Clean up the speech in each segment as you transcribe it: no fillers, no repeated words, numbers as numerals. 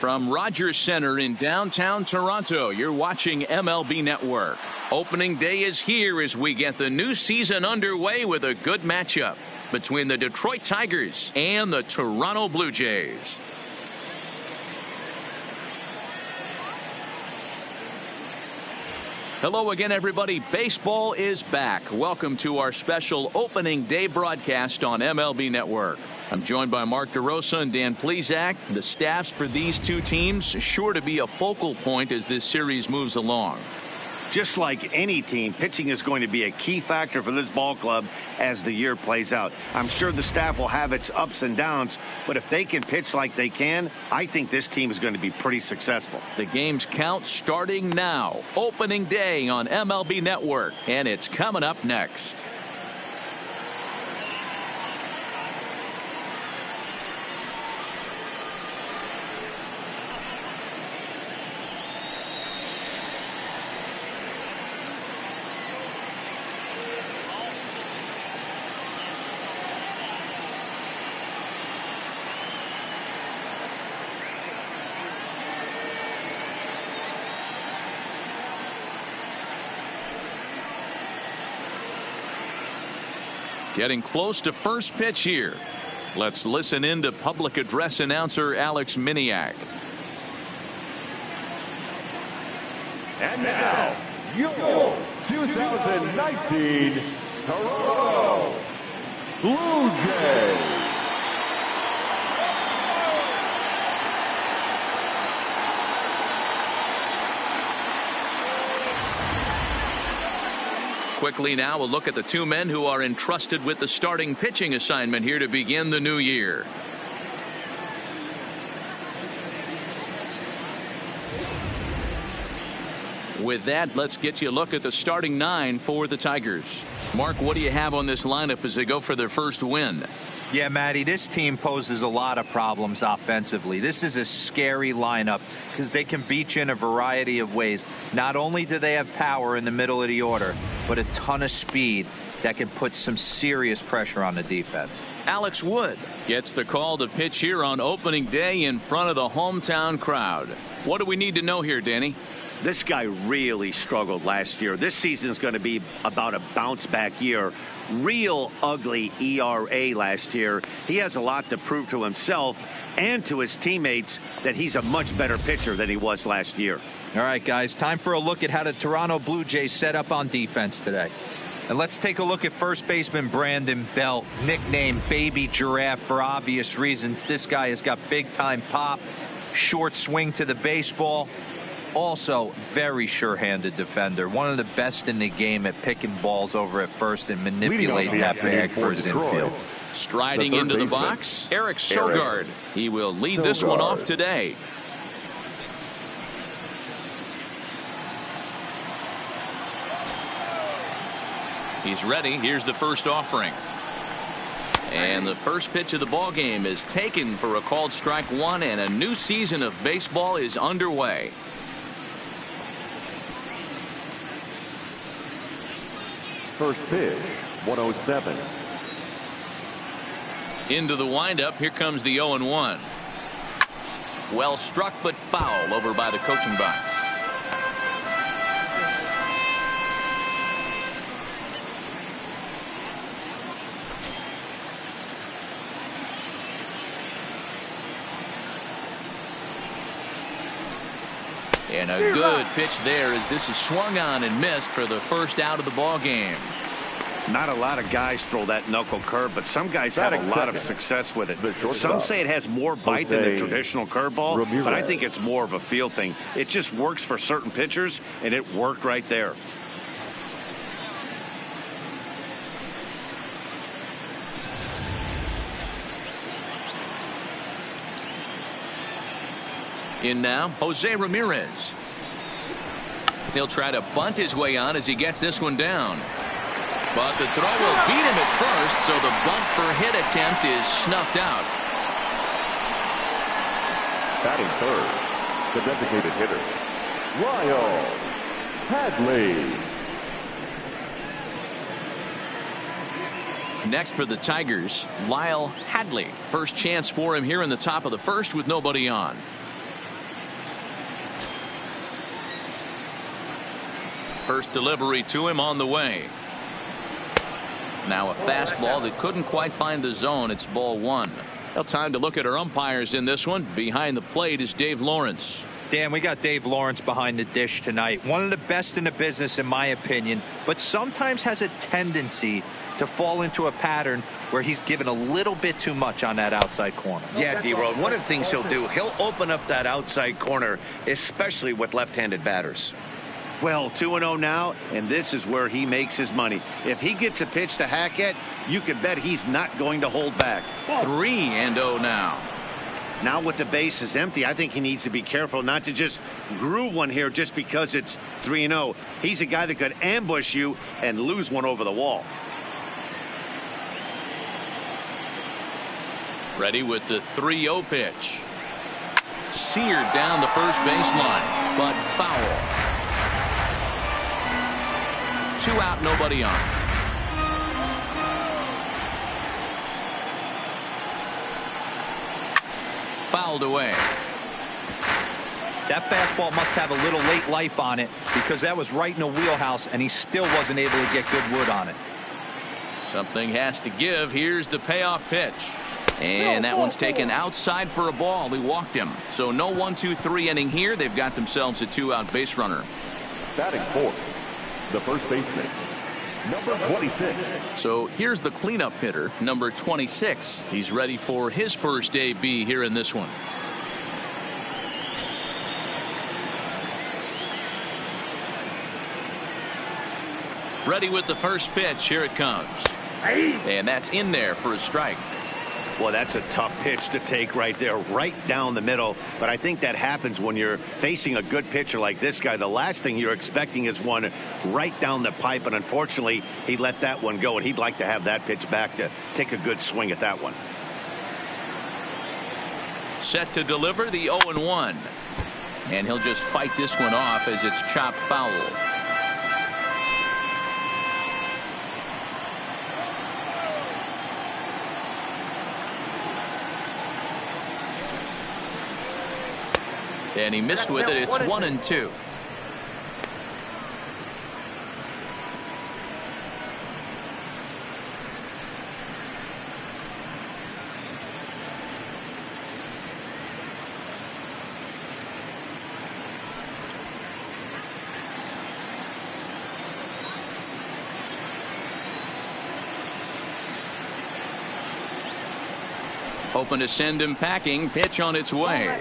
From Rogers Center in downtown Toronto, you're watching MLB Network. Opening day is here as we get the new season underway with a good matchup between the Detroit Tigers and the Toronto Blue Jays. Hello again, everybody. Baseball is back. Welcome to our special opening day broadcast on MLB Network. I'm joined by Mark DeRosa and Dan Plesac. The staffs for these two teams sure to be a focal point as this series moves along. Just like any team, pitching is going to be a key factor for this ball club as the year plays out. I'm sure the staff will have its ups and downs, but if they can pitch like they can, I think this team is going to be pretty successful. The game's count starting now. Opening day on MLB Network, and it's coming up next. Getting close to first pitch here. Let's listen in to public address announcer Alex Miniak. And now, your 2019 Toronto Blue Jays. Quickly now, a look at the two men who are entrusted with the starting pitching assignment here to begin the new year. With that, let's get you a look at the starting nine for the Tigers. Mark, what do you have on this lineup as they go for their first win? Yeah, Matty, this team poses a lot of problems offensively. This is a scary lineup because they can beat you in a variety of ways. Not only do they have power in the middle of the order, but a ton of speed that can put some serious pressure on the defense. Alex Wood gets the call to pitch here on opening day in front of the hometown crowd. What do we need to know here, Danny? This guy really struggled last year. This season is going to be about a bounce back year. Real ugly ERA last year. He has a lot to prove to himself and to his teammates that he's a much better pitcher than he was last year. All right, guys, time for a look at how the Toronto Blue Jays set up on defense today. And let's take a look at first baseman Brandon Belt, nicknamed Baby Giraffe for obvious reasons. This guy has got big time pop, short swing to the baseball. Also, very sure-handed defender. One of the best in the game at picking balls over at first and manipulating that bag for his infield. Striding into the box, Eric Sogard. He will lead this one off today. He's ready. Here's the first offering. And the first pitch of the ball game is taken for a called strike one, and a new season of baseball is underway. First pitch, 107. Into the windup. Here comes the 0-1. Well struck, but foul over by the coaching box. And a good pitch there as this is swung on and missed for the first out of the ball game. Not a lot of guys throw that knuckle curve, but some guys have a lot of success with it. Some say it has more bite than the traditional curveball, but I think it's more of a feel thing. It just works for certain pitchers, and it worked right there. In now, Jose Ramirez. He'll try to bunt his way on as he gets this one down. But the throw will beat him at first, so the bunt for hit attempt is snuffed out. Batting third, the designated hitter, Lyle Hadley. Next for the Tigers, Lyle Hadley. First chance for him here in the top of the first with nobody on. First delivery to him on the way. Now a fastball that couldn't quite find the zone. It's ball one. Well, time to look at our umpires in this one. Behind the plate is Dave Lawrence. Dan, we got Dave Lawrence behind the dish tonight. One of the best in the business, in my opinion, but sometimes has a tendency to fall into a pattern where he's given a little bit too much on that outside corner. Yeah, D-Road. One of the things he'll do, he'll open up that outside corner, especially with left-handed batters. Well, 2-0 now, and this is where he makes his money. If he gets a pitch to hack at, you can bet he's not going to hold back. 3-0 now. Now with the bases empty, I think he needs to be careful not to just groove one here just because it's 3-0. He's a guy that could ambush you and lose one over the wall. Ready with the 3-0 pitch. Seared down the first baseline, but foul. 2 out, nobody on. Fouled away. That fastball must have a little late life on it because that was right in the wheelhouse and he still wasn't able to get good wood on it. Something has to give. Here's the payoff pitch. And that one's taken outside for a ball. He walked him. So no 1-2-3 inning here. They've got themselves a 2-out base runner. Batting fourth, the first baseman, number 26. So here's the cleanup hitter, number 26. He's ready for his first AB here in this one. Ready with the first pitch. Here it comes. And that's in there for a strike. Well, that's a tough pitch to take right there, right down the middle. But I think that happens when you're facing a good pitcher like this guy. The last thing you're expecting is one right down the pipe. And unfortunately, he let that one go. And he'd like to have that pitch back to take a good swing at that one. Set to deliver the 0-1. And he'll just fight this one off as it's chopped foul. And he missed with it. It's 1-2. Hoping to send him packing. Pitch on its way.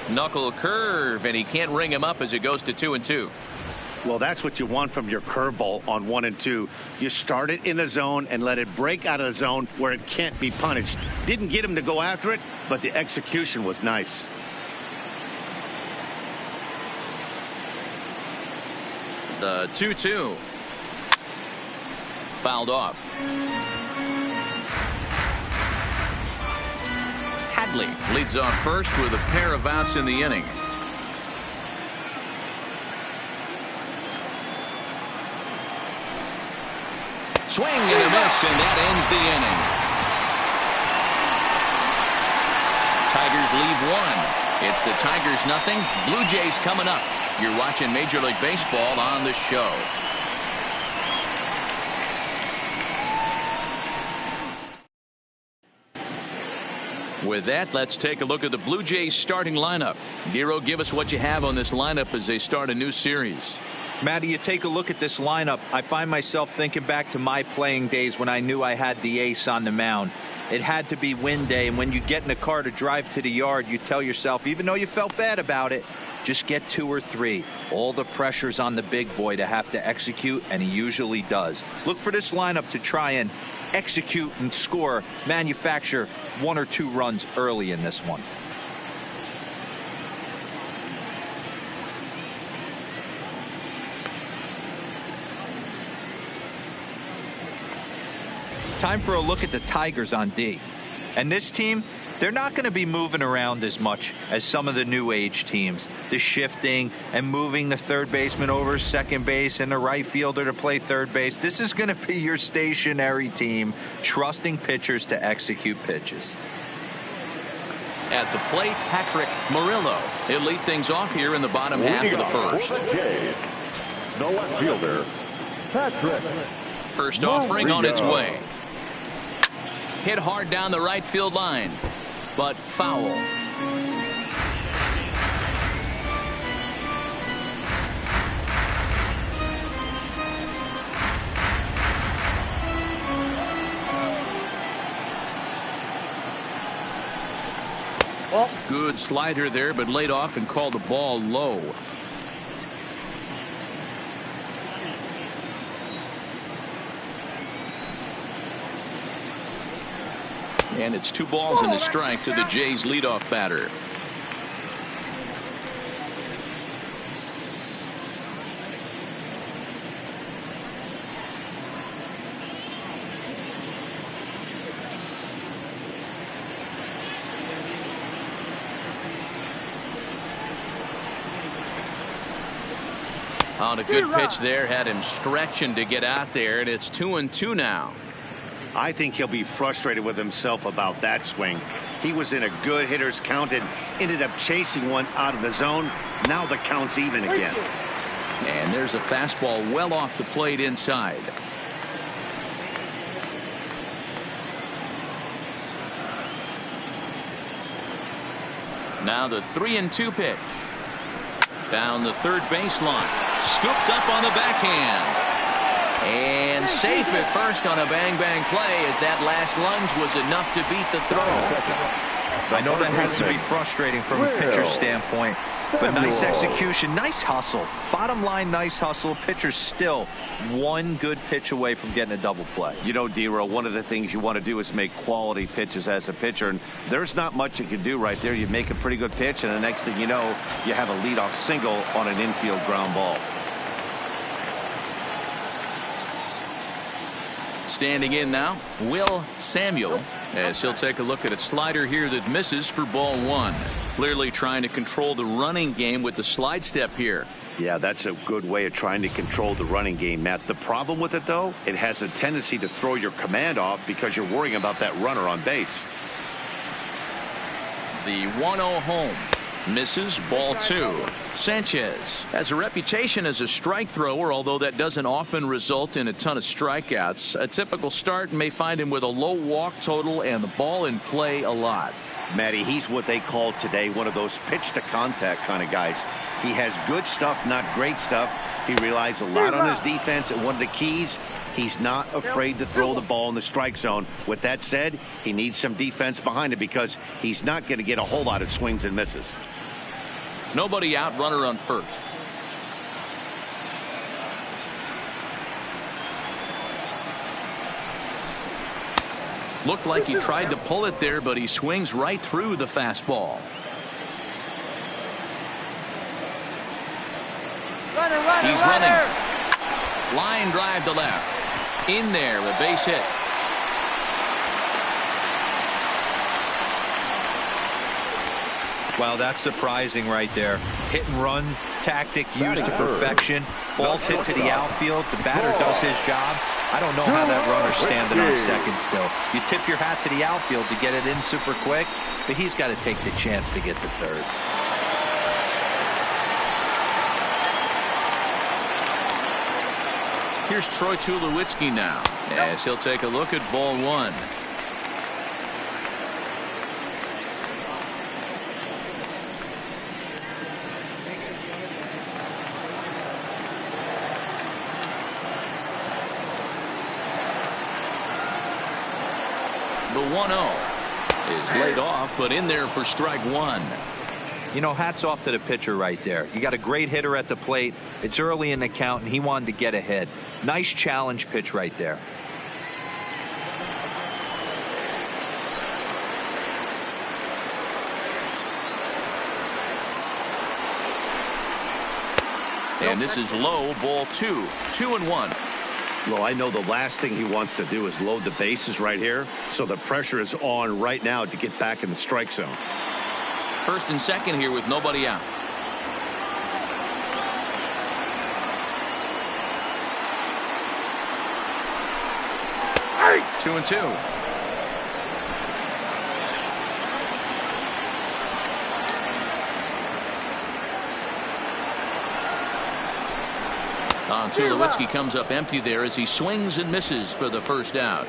Knuckle curve, and he can't ring him up as it goes to 2-2. Well, that's what you want from your curveball on 1-2. You start it in the zone and let it break out of the zone where it can't be punished. Didn't get him to go after it, but the execution was nice. The 2-2. Fouled off. Hadley leads off first with a pair of outs in the inning. Swing and a miss, and that ends the inning. Tigers leave one. It's the Tigers nothing. Blue Jays coming up. You're watching Major League Baseball on the show. With that, let's take a look at the Blue Jays starting lineup. Nero, give us what you have on this lineup as they start a new series. Matty, you take a look at this lineup. I find myself thinking back to my playing days when I knew I had the ace on the mound. It had to be win day, and when you get in a car to drive to the yard, you tell yourself, even though you felt bad about it, just get 2 or 3. All the pressure's on the big boy to have to execute, and he usually does. Look for this lineup to try and execute and score, manufacture 1 or 2 runs early in this one. Time for a look at the Tigers on D. And this team, they're not going to be moving around as much as some of the new age teams. The shifting and moving the third baseman over second base and the right fielder to play third base. This is going to be your stationary team, trusting pitchers to execute pitches. At the plate, Patrick Murillo. He'll lead things off here in the bottom half of the first. The left fielder, Patrick. First offering on its way. Hit hard down the right field line, but foul. Good slider there, but laid off and called the ball low. And it's 2 balls and a strike to the Jays leadoff batter. On a good pitch there, had him stretching to get out there, and it's 2-2 now. I think he'll be frustrated with himself about that swing. He was in a good hitter's count and ended up chasing one out of the zone. Now the count's even again. And there's a fastball well off the plate inside. Now the 3-2 pitch. Down the third baseline. Scooped up on the backhand. And safe at first on a bang-bang play, as that last lunge was enough to beat the throw. I know that has to be frustrating from a pitcher's standpoint, but nice execution, nice hustle. Bottom line, nice hustle. Pitcher's still one good pitch away from getting a double play. You know, D-Row, one of the things you want to do is make quality pitches as a pitcher, and there's not much you can do right there. You make a pretty good pitch, and the next thing you know, you have a leadoff single on an infield ground ball. Standing in now, Will Samuel, as he'll take a look at a slider here that misses for ball 1. Clearly trying to control the running game with the slide step here. Yeah, that's a good way of trying to control the running game, Matt. The problem with it, though, it has a tendency to throw your command off because you're worrying about that runner on base. The 1-0 home. Misses, ball 2. Sanchez has a reputation as a strike thrower, although that doesn't often result in a ton of strikeouts. A typical start may find him with a low walk total and the ball in play a lot. Matty, he's what they call today one of those pitch to contact kind of guys. He has good stuff, not great stuff. He relies a lot on his defense, and one of the keys, he's not afraid to throw the ball in the strike zone. With that said, he needs some defense behind it because he's not going to get a whole lot of swings and misses. Nobody out, runner on first. Looked like he tried to pull it there, but he swings right through the fastball. He's running. Line drive to left. In there, a base hit. Wow, that's surprising right there. Hit and run tactic used to perfection. Ball's hit to the outfield. The batter does his job. I don't know how that runner's standing on second still. You tip your hat to the outfield to get it in super quick, but he's got to take the chance to get to third. Here's Troy Tulowitzki now, as he'll take a look at ball 1. The 1-0 is laid off, but in there for strike 1. You know, hats off to the pitcher right there. You got a great hitter at the plate. It's early in the count, and he wanted to get ahead. Nice challenge pitch right there. And this is low, ball 2. 2-1. Well, I know the last thing he wants to do is load the bases right here, so the pressure is on right now to get back in the strike zone. First and second here with nobody out. Hey. 2-2. Tulowitzki comes up empty there as he swings and misses for the first out.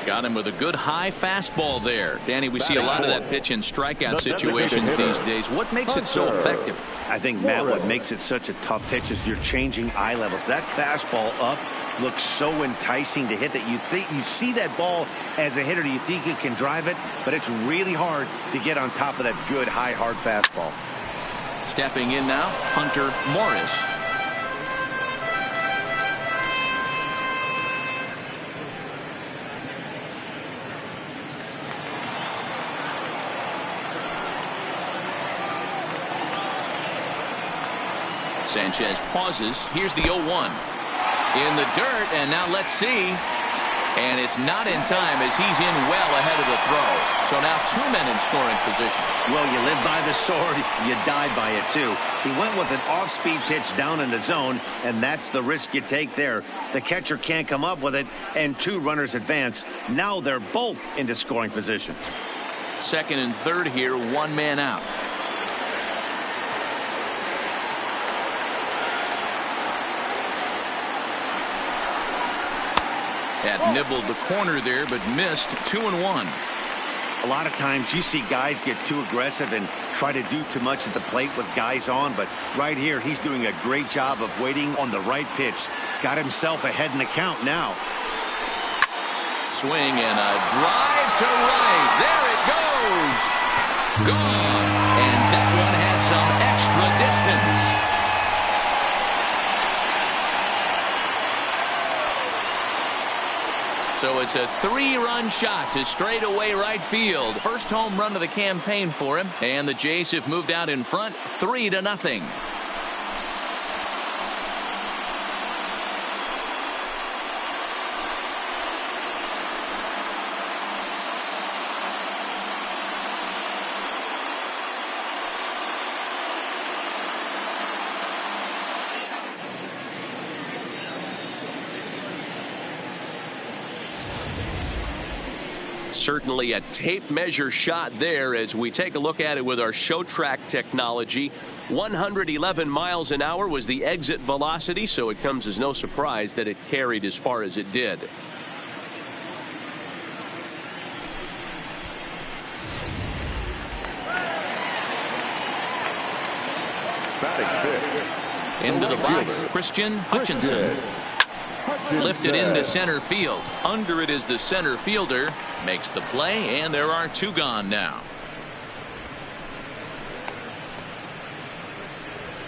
Got him with a good high fastball there. Danny, we see a lot of that pitch in strikeout situations these days. What makes it so effective? I think, Matt, what makes it such a tough pitch is you're changing eye levels. That fastball up looks so enticing to hit that you see that ball as a hitter. You think you can drive it, but it's really hard to get on top of that good high hard fastball. Stepping in now, Hunter Morris. Sanchez pauses. Here's the 0-1 in the dirt, and now let's see. And it's not in time as he's in well ahead of the throw. So now 2 men in scoring position. Well, you live by the sword, you die by it too. He went with an off-speed pitch down in the zone, and that's the risk you take there. The catcher can't come up with it, and 2 runners advance. Now they're both into scoring position. Second and third here, 1 man out. That nibbled the corner there, but missed. 2-1. A lot of times you see guys get too aggressive and try to do too much at the plate with guys on, but right here he's doing a great job of waiting on the right pitch. He's got himself ahead in the count now. Swing and a drive to right. There it goes. Gone. And that one had some extra distance. So it's a 3-run shot to straightaway right field. First home run of the campaign for him. And the Jays have moved out in front 3-0. Certainly a tape measure shot there as we take a look at it with our show track technology. 111 miles an hour was the exit velocity, so it comes as no surprise that it carried as far as it did. Into the box, Christian Hutchinson. Lifted into center field. Under it is the center fielder. Makes the play, and there are 2 gone now.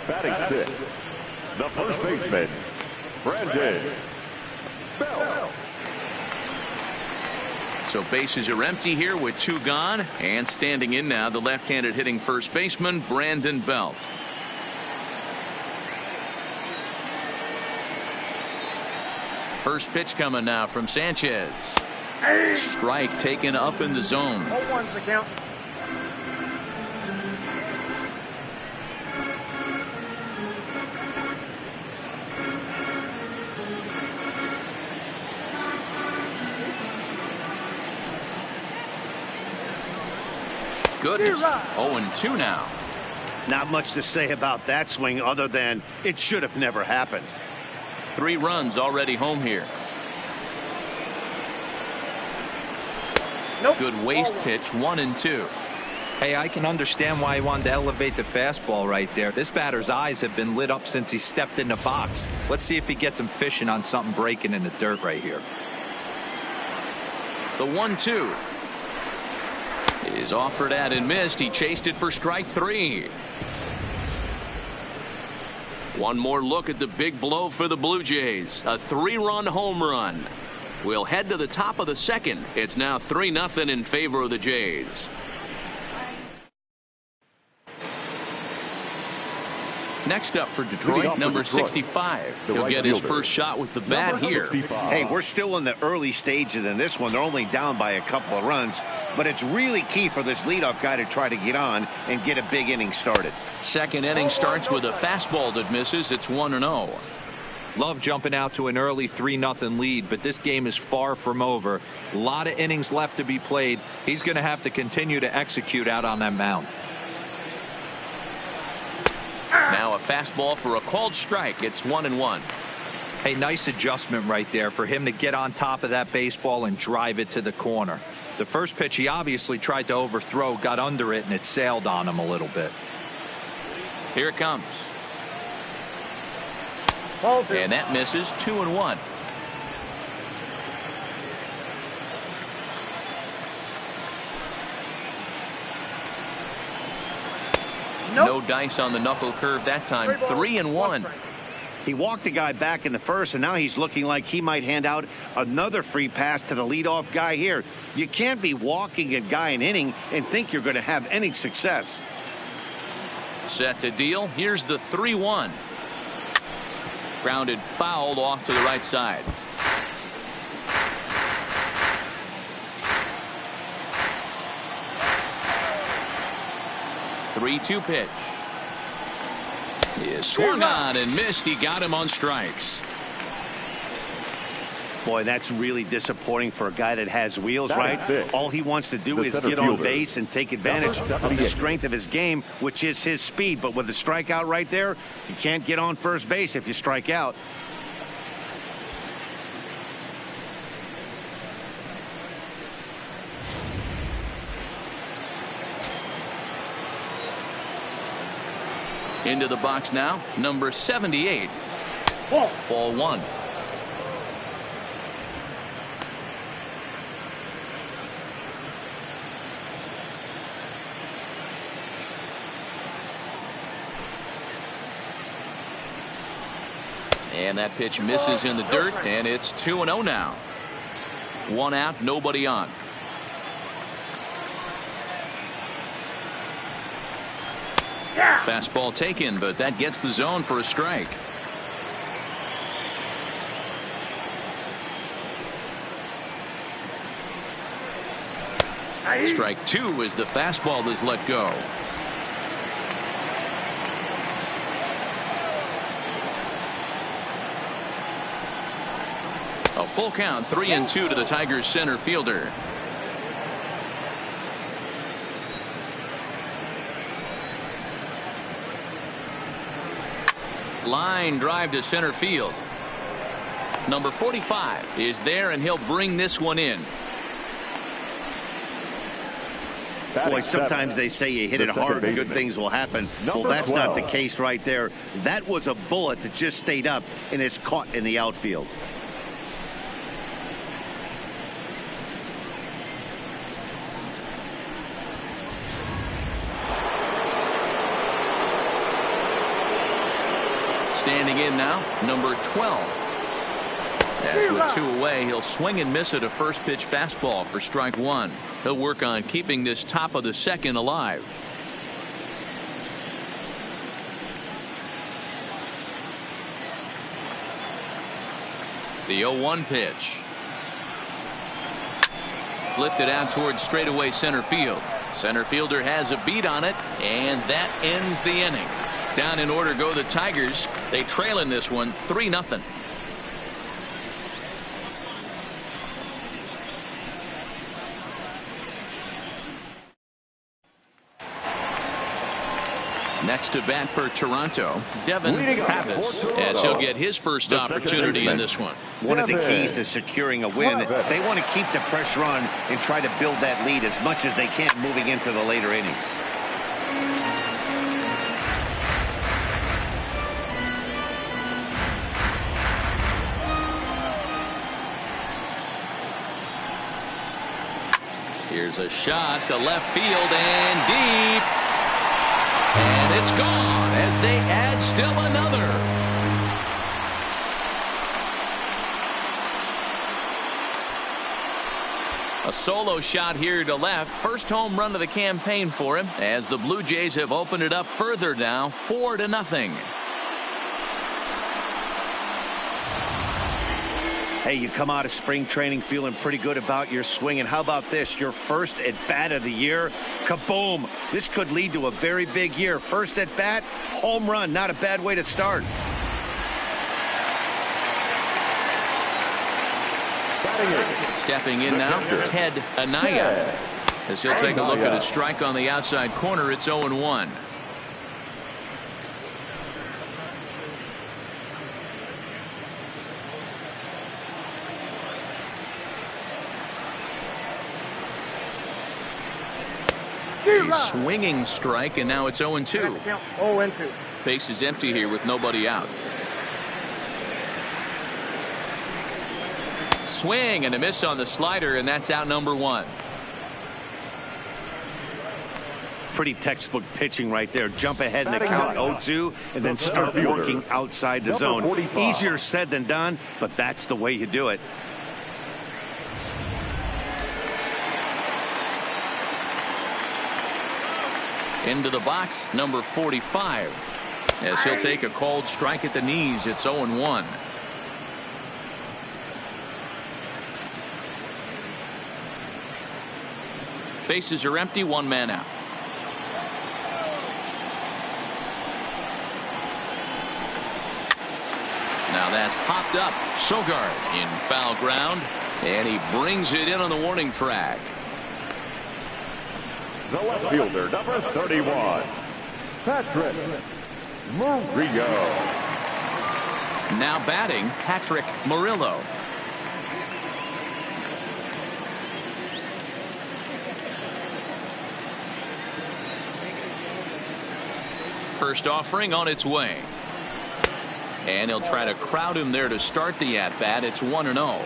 Batting 6th, the first baseman, Brandon Belt. So bases are empty here with 2 gone, and standing in now the left-handed hitting first baseman Brandon Belt. First pitch coming now from Sanchez. Strike taken up in the zone. 0-1's the count. Goodness. 0-2 now. Not much to say about that swing other than it should have never happened. 3 runs already home here. Nope. Good waist pitch, 1-2. Hey, I can understand why he wanted to elevate the fastball right there. This batter's eyes have been lit up since he stepped in the box. Let's see if he gets him fishing on something breaking in the dirt right here. The 1-2 is offered at and missed. He chased it for strike 3. One more look at the big blow for the Blue Jays. A 3-run home run. We'll head to the top of the second. It's now 3-0 in favor of the Jays. Next up for Detroit, number 65. He'll get his first shot with the bat here. Hey, we're still in the early stages in this one. They're only down by a couple of runs, but it's really key for this leadoff guy to try to get on and get a big inning started. Second inning starts with a fastball that misses. It's 1-0. Love jumping out to an early 3-0 lead, but this game is far from over. A lot of innings left to be played. He's going to have to continue to execute out on that mound. Now a fastball for a called strike. It's 1-1. Hey, nice adjustment right there for him to get on top of that baseball and drive it to the corner. The first pitch he obviously tried to overthrow, got under it, and it sailed on him a little bit. Here it comes. And that misses. 2-1. No dice on the knuckle curve that time. 3-1. He walked a guy back in the first, and now he's looking like he might hand out another free pass to the leadoff guy here. You can't be walking a guy an inning and think you're going to have any success. Set to deal. Here's the 3-1. Grounded fouled off to the right side. Three-two pitch. He is swung on and missed. He got him on strikes. Boy, that's really disappointing for a guy that has wheels, right? All he wants to do is get on base and take advantage of the strength of his game, which is his speed. But with the strikeout right there, you can't get on first base if you strike out. Into the box now, number 78. Ball one. And that pitch misses in the dirt, and it's 2-0 now. One out, nobody on. Fastball taken, but that gets the zone for a strike. Strike two as the fastball is let go. A full count, 3-2 to the Tigers center fielder. Line drive to center field. Number 45 is there, and he'll bring this one in. Boy, sometimes they say you hit it hard and good things will happen. Well, that's not the case right there. That was a bullet that just stayed up and is caught in the outfield. Standing in now, number 12. As with two away, he'll swing and miss at a first pitch fastball for strike one. He'll work on keeping this top of the second alive. The 0-1 pitch. Lifted out towards straightaway center field. Center fielder has a beat on it, and that ends the inning. Down in order go the Tigers. They trail in this one 3-0. Next to bat for Toronto, Devin Travis, as he'll get his first opportunity in this one. One of the keys to securing a win, they want to keep the pressure on and try to build that lead as much as they can moving into the later innings. Here's a shot to left field and deep. And it's gone as they add still another. A solo shot here to left. First home run of the campaign for him as the Blue Jays have opened it up further now, 4-0. Hey, you come out of spring training feeling pretty good about your swing, and how about this? Your first at bat of the year. Kaboom! This could lead to a very big year. First at bat, home run. Not a bad way to start. Stepping in now, Ted Anaya. As he'll take a look at a strike on the outside corner, it's 0-1. A swinging strike, and now it's 0-2. 0-2. Base is empty here with nobody out. Swing and a miss on the slider, and that's out number 1. Pretty textbook pitching right there. Jump ahead in the count 0-2 and then start working outside the zone. 45. Easier said than done, but that's the way you do it. Into the box, number 45. As he'll take a called strike at the knees, it's 0-1. Bases are empty, 1 man out. Now that's popped up. Sogard in foul ground, and he brings it in on the warning track. The left fielder, number 31, Patrick Murillo. Now batting, Patrick Murillo. First offering on its way. And he'll try to crowd him there to start the at-bat. It's 1-0.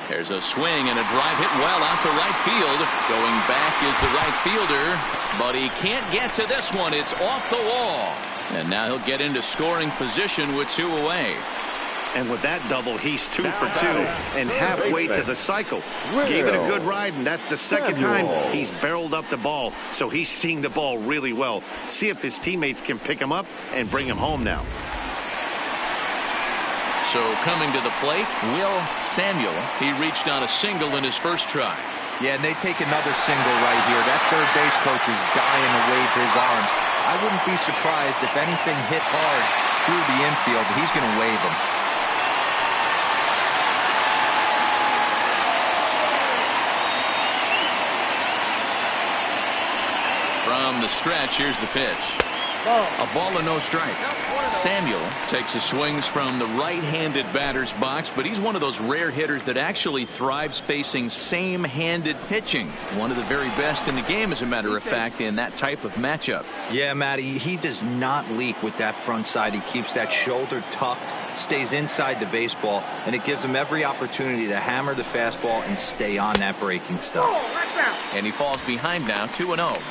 There's a swing and a drive hit well out to right field. Going back is the right fielder, but he can't get to this one. It's off the wall. And now he'll get into scoring position with 2 away. And with that double, he's 2 for 2 and halfway to the cycle. Gave it a good ride, and that's the second time he's barreled up the ball. So he's seeing the ball really well. See if his teammates can pick him up and bring him home now. So coming to the plate, Will Samuel. He reached on a single in his first try. Yeah, and they take another single right here. That third base coach is dying to wave his arms. I wouldn't be surprised if anything hit hard through the infield. He's going to wave them. From the stretch, here's the pitch. A ball and no strikes. Samuel takes his swings from the right-handed batter's box, but he's one of those rare hitters that actually thrives facing same-handed pitching. One of the very best in the game, as a matter of fact, in that type of matchup. Yeah, Matty, he does not leak with that front side. He keeps that shoulder tucked, stays inside the baseball, and it gives him every opportunity to hammer the fastball and stay on that breaking stuff. And he falls behind now, 2-0.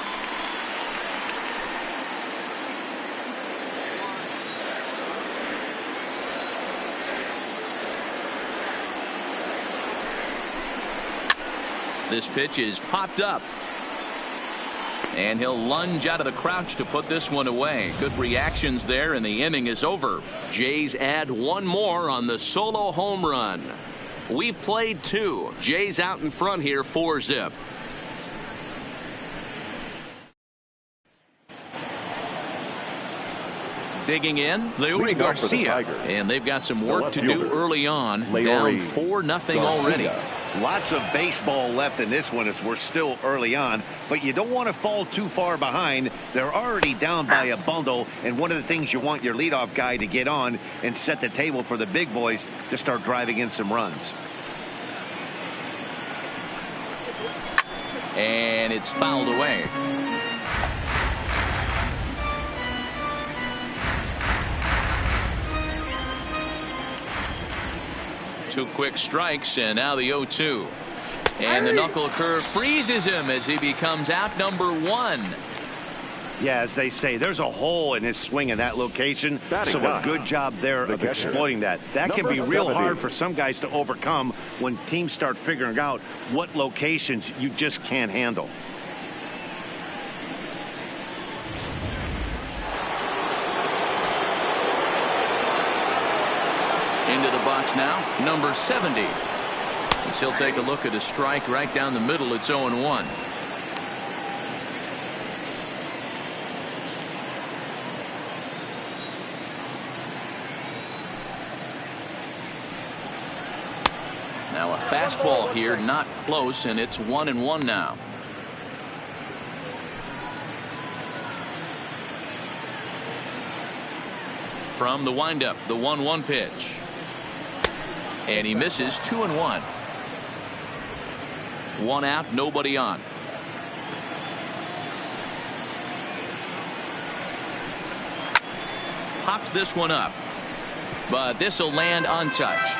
This pitch is popped up. And he'll lunge out of the crouch to put this one away. Good reactions there, and the inning is over. Jays add 1 more on the solo home run. We've played 2. Jays out in front here, 4-zip. Digging in, Leury Garcia. And they've got some work to do early on. Down 4-0 already. Lots of baseball left in this one as we're still early on, but you don't want to fall too far behind. They're already down by a bundle, and one of the things you want your leadoff guy to get on and set the table for the big boys to start driving in some runs. And it's fouled away. Two quick strikes, and now the 0-2. And the knuckle curve freezes him as he becomes out number 1. Yeah, as they say, there's a hole in his swing in that location, so a good job there of exploiting that. That can be real hard for some guys to overcome when teams start figuring out what locations you just can't handle. Into the box now, number 70. As he'll take a look at a strike right down the middle. It's 0-1. Now a fastball here, not close, and it's 1-1 now. From the windup, the 1-1 pitch. And he misses 2-1. One out, nobody on. Pops this one up, but this will land untouched.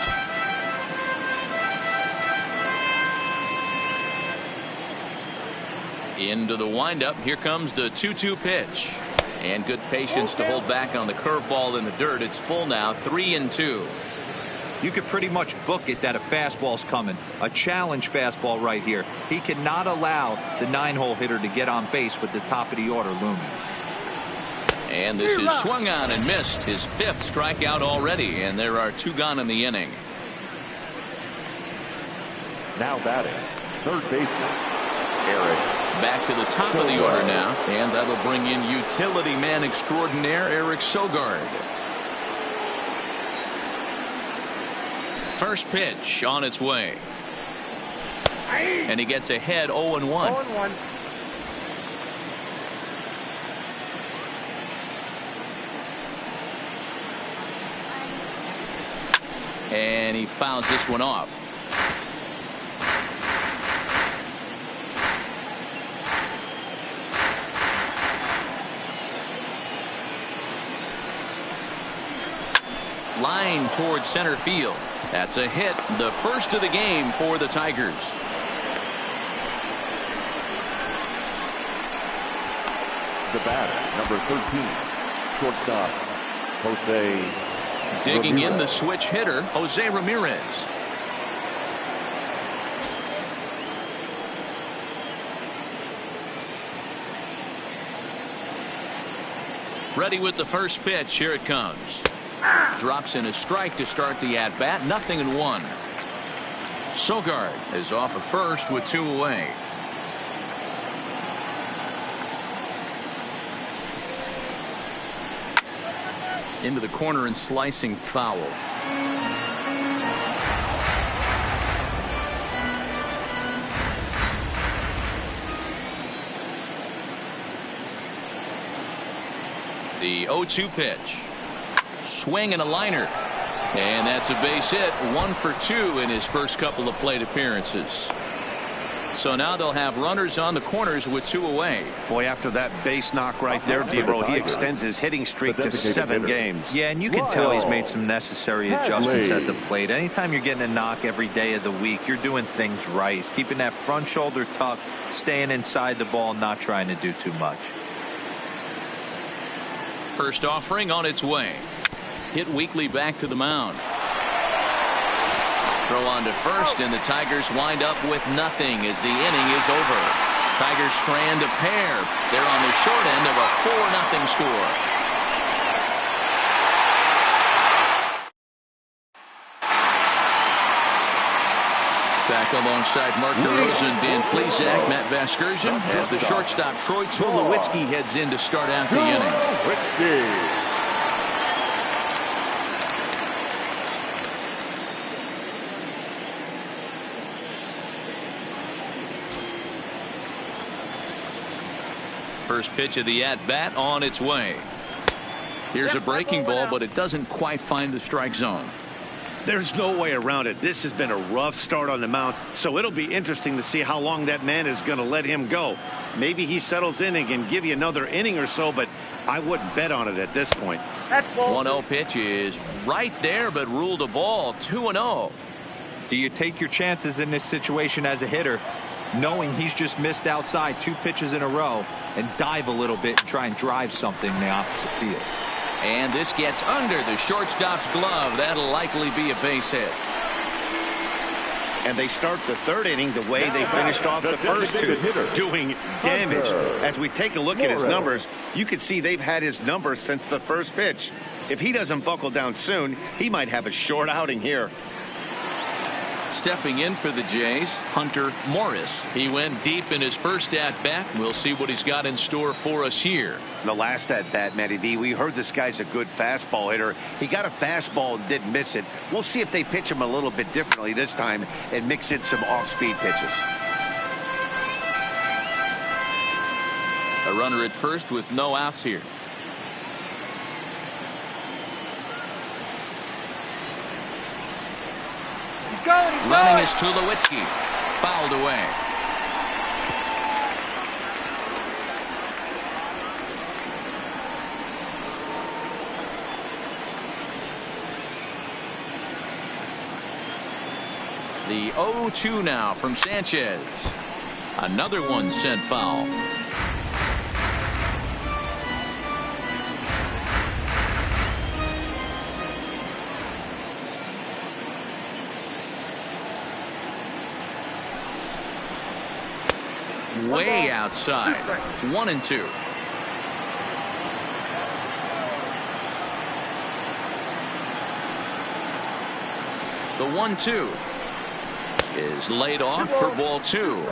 Into the windup. Here comes the 2-2 pitch. And good patience to hold back on the curveball in the dirt. It's full now, 3-2. You could pretty much book it that a fastball's coming. A challenge fastball right here. He cannot allow the 9-hole hitter to get on base with the top of the order looming. And this is swung on and missed. His 5th strikeout already, and there are 2 gone in the inning. Now batting, third baseman, Eric. Back to the top of the order now, and that'll bring in utility man extraordinaire Eric Sogard. First pitch on its way. And he gets ahead 0-1. 0-1. And he fouls this one off. Line towards center field. That's a hit, the first of the game for the Tigers. The batter, number 13, shortstop, Jose Digging Ramirez. in the switch hitter, Jose Ramirez. Ready with the first pitch. Here it comes. Drops in a strike to start the at-bat. 0-1. Sogard is off of first with 2 away. Into the corner and slicing foul. The 0-2 pitch. Swing and a liner. And that's a base hit. 1 for 2 in his first couple of plate appearances. So now they'll have runners on the corners with 2 away. Boy, after that base knock right there, Debro, he extends his hitting streak to 7 games. Yeah, and you can tell he's made some necessary adjustments at the plate. Anytime you're getting a knock every day of the week, you're doing things right. He's keeping that front shoulder tucked, staying inside the ball, not trying to do too much. First offering on its way. Hit weakly back to the mound. Throw on to first, and the Tigers wind up with nothing as the inning is over. Tigers strand a pair. They're on the short end of a 4-0 score. Back alongside Mark DeRosa, Dan Plesac, Matt Vasgersian, as the shortstop Troy Tulowitzki heads in to start out the inning. First pitch of the at-bat on its way. Here's a breaking ball, but it doesn't quite find the strike zone. There's no way around it. This has been a rough start on the mound, so it'll be interesting to see how long that man is going to let him go. Maybe he settles in and can give you another inning or so, but I wouldn't bet on it at this point. 1-0 pitch is right there, but ruled a ball. 2-0. Do you take your chances in this situation as a hitter, knowing he's just missed outside 2 pitches in a row, and dive a little bit and try and drive something in the opposite field? And this gets under the shortstop's glove. That'll likely be a base hit. And they start the 3rd inning the way they finished off the first 2, doing damage. As we take a look at his numbers, you can see they've had his numbers since the first pitch. If he doesn't buckle down soon, he might have a short outing here. Stepping in for the Jays, Hunter Morris. He went deep in his first at-bat. We'll see what he's got in store for us here. The last at-bat, Matty D, we heard this guy's a good fastball hitter. He got a fastball and didn't miss it. We'll see if they pitch him a little bit differently this time and mix in some off-speed pitches. A runner at first with no outs here. Running is Tulowitzki. Fouled away. The 0-2 now from Sanchez. Another one sent foul. Way outside. 1-2. The 1-2 is laid off for ball 2.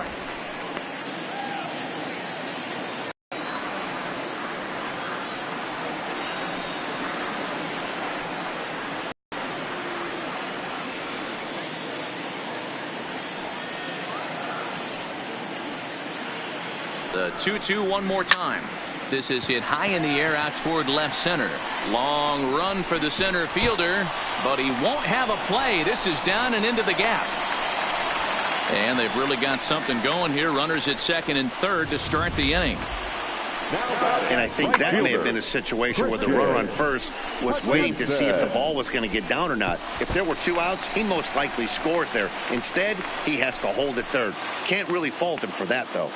The 2-2 one more time. This is hit high in the air out toward left center. Long run for the center fielder, but he won't have a play. This is down and into the gap. And they've really got something going here. Runners at second and third to start the inning. And I think that may have been a situation where the runner on first was waiting to see if the ball was going to get down or not. If there were 2 outs, he most likely scores there. Instead, he has to hold at third. Can't really fault him for that, though.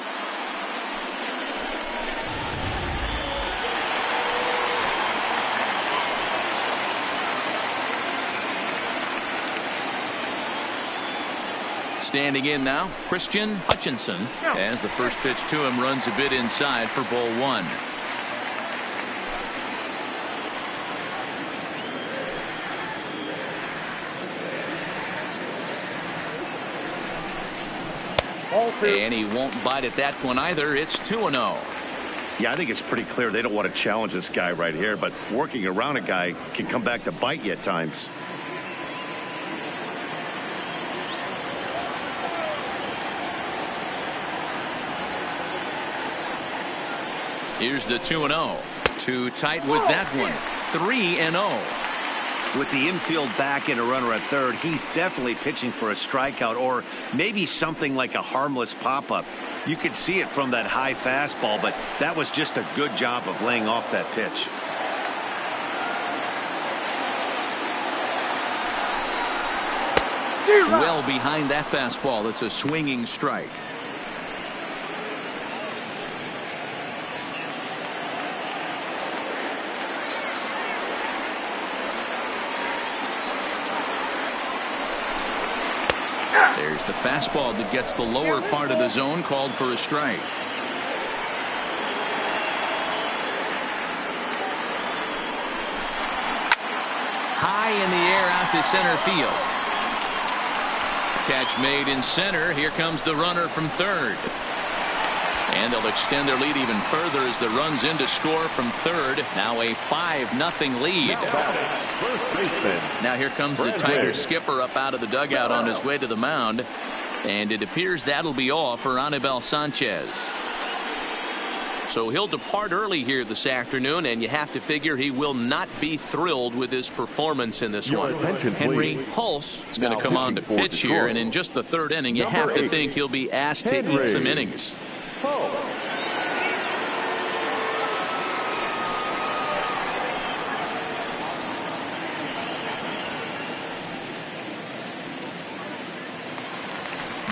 Standing in now, Christian Hutchinson, as the first pitch to him runs a bit inside for ball 1. And he won't bite at that one either. It's 2-0. Yeah, I think it's pretty clear they don't want to challenge this guy right here, but working around a guy can come back to bite you at times. Here's the 2-0. Too tight with that one. 3-0. With the infield back and a runner at third, he's definitely pitching for a strikeout or maybe something like a harmless pop-up. You could see it from that high fastball, but that was just a good job of laying off that pitch. Well behind that fastball. It's a swinging strike. There's the fastball that gets the lower part of the zone, called for a strike. High in the air out to center field. Catch made in center. Here comes the runner from third. And they'll extend their lead even further as the runs in to score from third. Now a 5-0 lead. Now here comes the Tiger skipper up out of the dugout on his way to the mound. And it appears that'll be all for Anibal Sanchez. So he'll depart early here this afternoon, and you have to figure he will not be thrilled with his performance in this one. Henry Hulse is going to come on to pitch here, and in just the third inning, you have to think he'll be asked to eat some innings.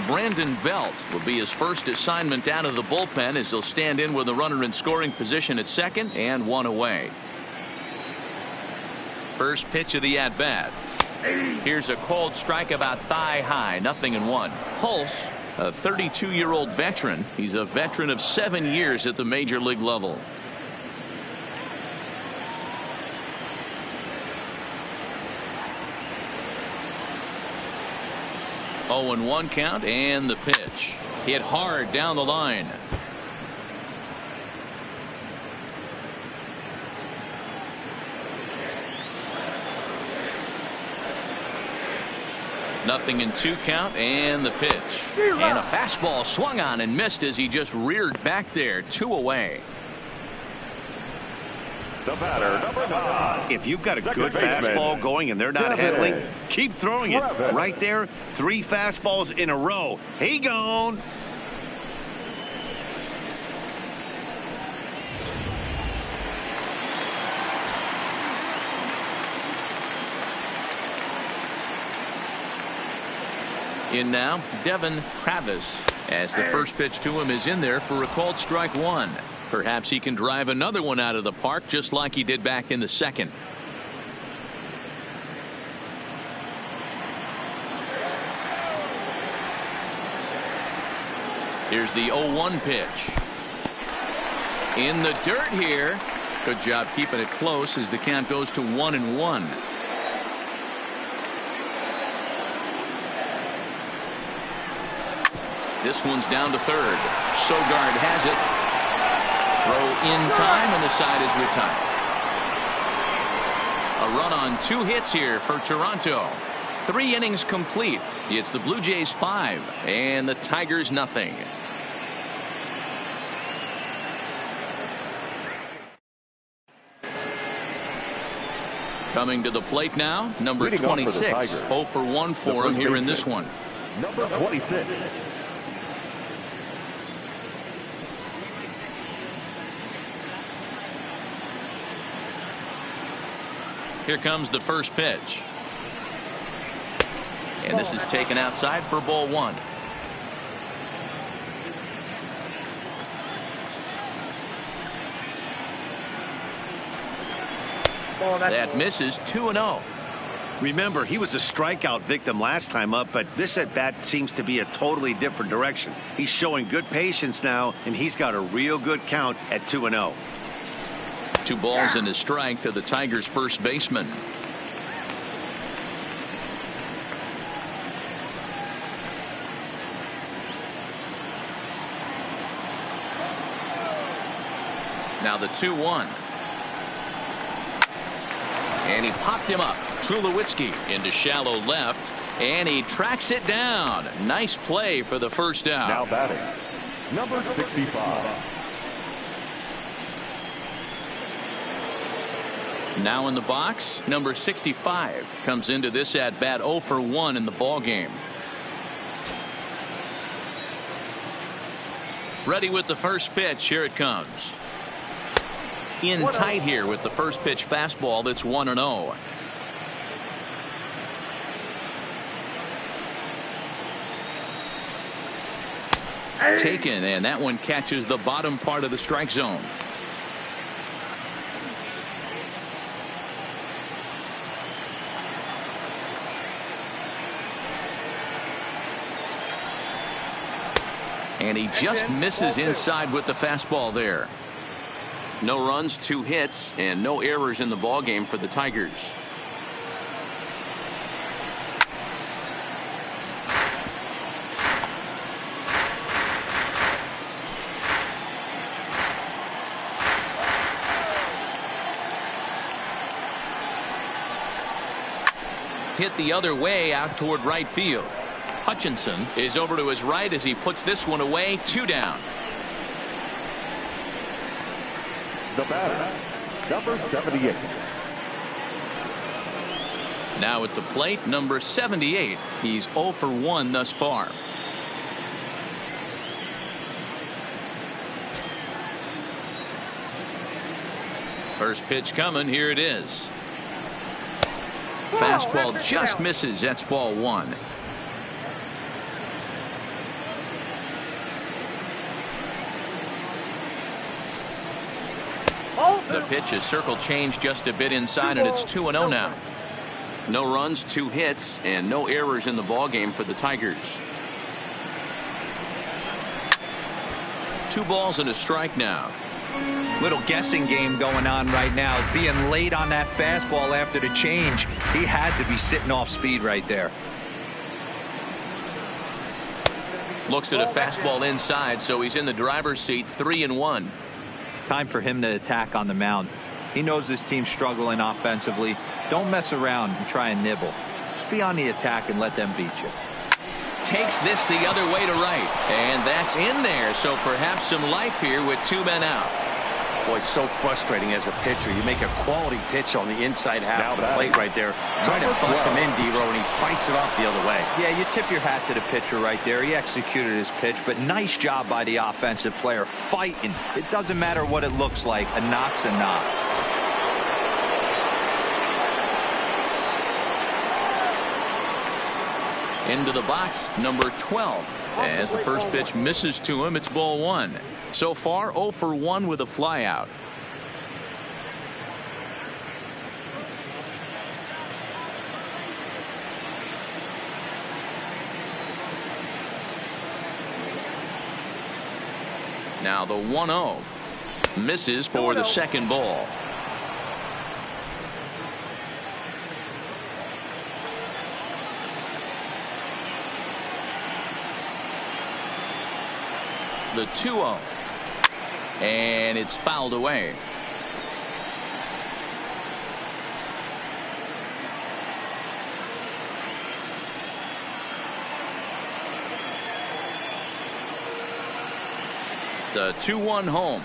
Brandon Belt will be his first assignment out of the bullpen as he'll stand in with a runner in scoring position at second and one away. First pitch of the at-bat. Here's a cold strike about thigh high, 0-1. Hulse, a 32-year-old veteran. He's a veteran of 7 years at the major league level. Oh, and 1 count, and the pitch hit hard down the line. Nothing in 2 count, and the pitch. And a fastball swung on and missed as he just reared back there. 2 away. The batter, number 9. If you've got a Second good baseman, fastball going and they're not Devin. handling, keep throwing it. Devin. Right there, 3 fastballs in a row. He gone. In now, Devin Travis, as the first pitch to him is in there for a called strike 1. Perhaps he can drive another one out of the park just like he did back in the second. Here's the 0-1 pitch. In the dirt here. Good job keeping it close as the count goes to 1-1. This one's down to third. Sogard has it. Throw in time, and the side is retired. A run on 2 hits here for Toronto. 3 innings complete. It's the Blue Jays 5 and the Tigers nothing. Coming to the plate now, number Leading off for the 26. Tigers, 0 for 1 for him here in this one. Number 26. Here comes the first pitch. And this is taken outside for ball 1. That misses. 2-0. Remember, he was a strikeout victim last time up, but this at bat seems to be a totally different direction. He's showing good patience now, and he's got a real good count at 2-0. 2 balls and a strike to the Tigers' first baseman. Now the 2-1. And he popped him up. Tulowitzki into shallow left, and he tracks it down. Nice play for the first out. Now batting, number 65. Now in the box, number 65 comes into this at bat 0 for 1 in the ball game. Ready with the first pitch. Here it comes. In tight here with the first pitch fastball. That's 1-0. Taken, and that one catches the bottom part of the strike zone. And he just misses inside with the fastball there. No runs, 2 hits, and no errors in the ball game for the Tigers. Hit the other way out toward right field. Hutchinson is over to his right as he puts this one away. 2 down. The batter, number 78. Now at the plate, number 78. He's 0 for 1 thus far. First pitch coming. Here it is. Fastball just misses. That's ball 1. The pitch is circle change just a bit inside, and it's 2-0 now. No runs, 2 hits, and no errors in the ball game for the Tigers. 2 balls and a strike now. Little guessing game going on right now. Being late on that fastball after the change. He had to be sitting off speed right there. Looks at a fastball inside, so he's in the driver's seat. 3-1. Time for him to attack on the mound. He knows this team's struggling offensively. Don't mess around and try and nibble. Just be on the attack and let them beat you. Takes this the other way to right, and that's in there, so perhaps some life here with 2 men out. Boy, so frustrating as a pitcher. You make a quality pitch on the inside half of the plate right there. Trying to bust him in, D-Row, and he fights it off the other way. Yeah, you tip your hat to the pitcher right there. He executed his pitch, but nice job by the offensive player fighting. It doesn't matter what it looks like. A knock's a knock. Into the box, number 12. As the first pitch misses to him, it's ball 1. So far, 0 for 1 with a flyout. Now the 1-0. Misses for the second ball. The 2-0. And it's fouled away. The 2-1 home.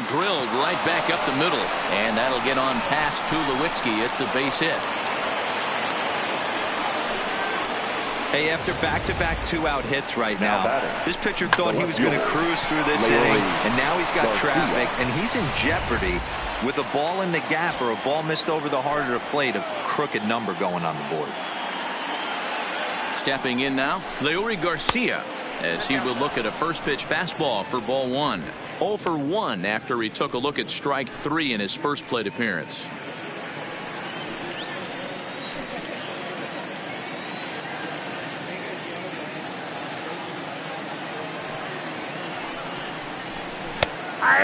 Drilled right back up the middle. And that'll get on past Tulowitzki. It's a base hit. Hey, after back-to-back 2-out hits right now, this pitcher thought he was going to cruise through this inning, and now he's got traffic, and he's in jeopardy with a ball in the gap or a ball missed over the heart of the plate, a crooked number going on the board. Stepping in now, Leury Garcia, as he will look at a first pitch fastball for ball 1. 0 for 1 after he took a look at strike 3 in his first plate appearance.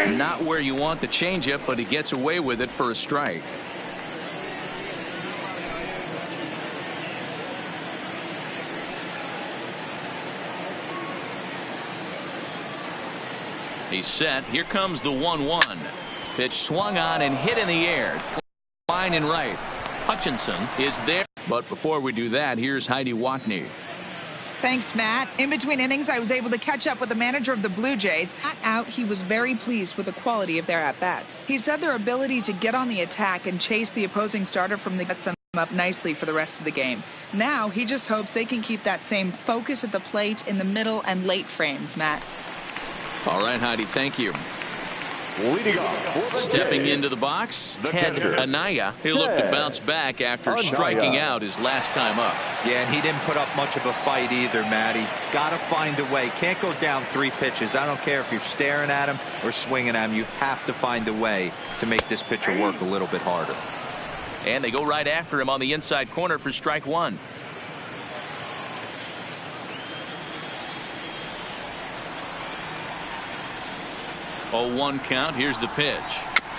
Not where you want the changeup, but he gets away with it for a strike. He's set. Here comes the 1-1. Pitch swung on and hit in the air. Line and right. Hutchinson is there. But before we do that, here's Heidi Watney. Thanks, Matt. In between innings, I was able to catch up with the manager of the Blue Jays. Out, he was very pleased with the quality of their at-bats. He said their ability to get on the attack and chase the opposing starter from the gets them up nicely for the rest of the game. Now, he just hopes they can keep that same focus at the plate in the middle and late frames, Matt. All right, Heidi, thank you. Leading off, stepping into the box, Ted Anaya. He looked to bounce back after striking out his last time up. Yeah, and he didn't put up much of a fight either, Matty. Got to find a way. Can't go down 3 pitches. I don't care if you're staring at him or swinging at him. You have to find a way to make this pitcher work a little bit harder. And they go right after him on the inside corner for strike 1. Oh, 1 count. Here's the pitch.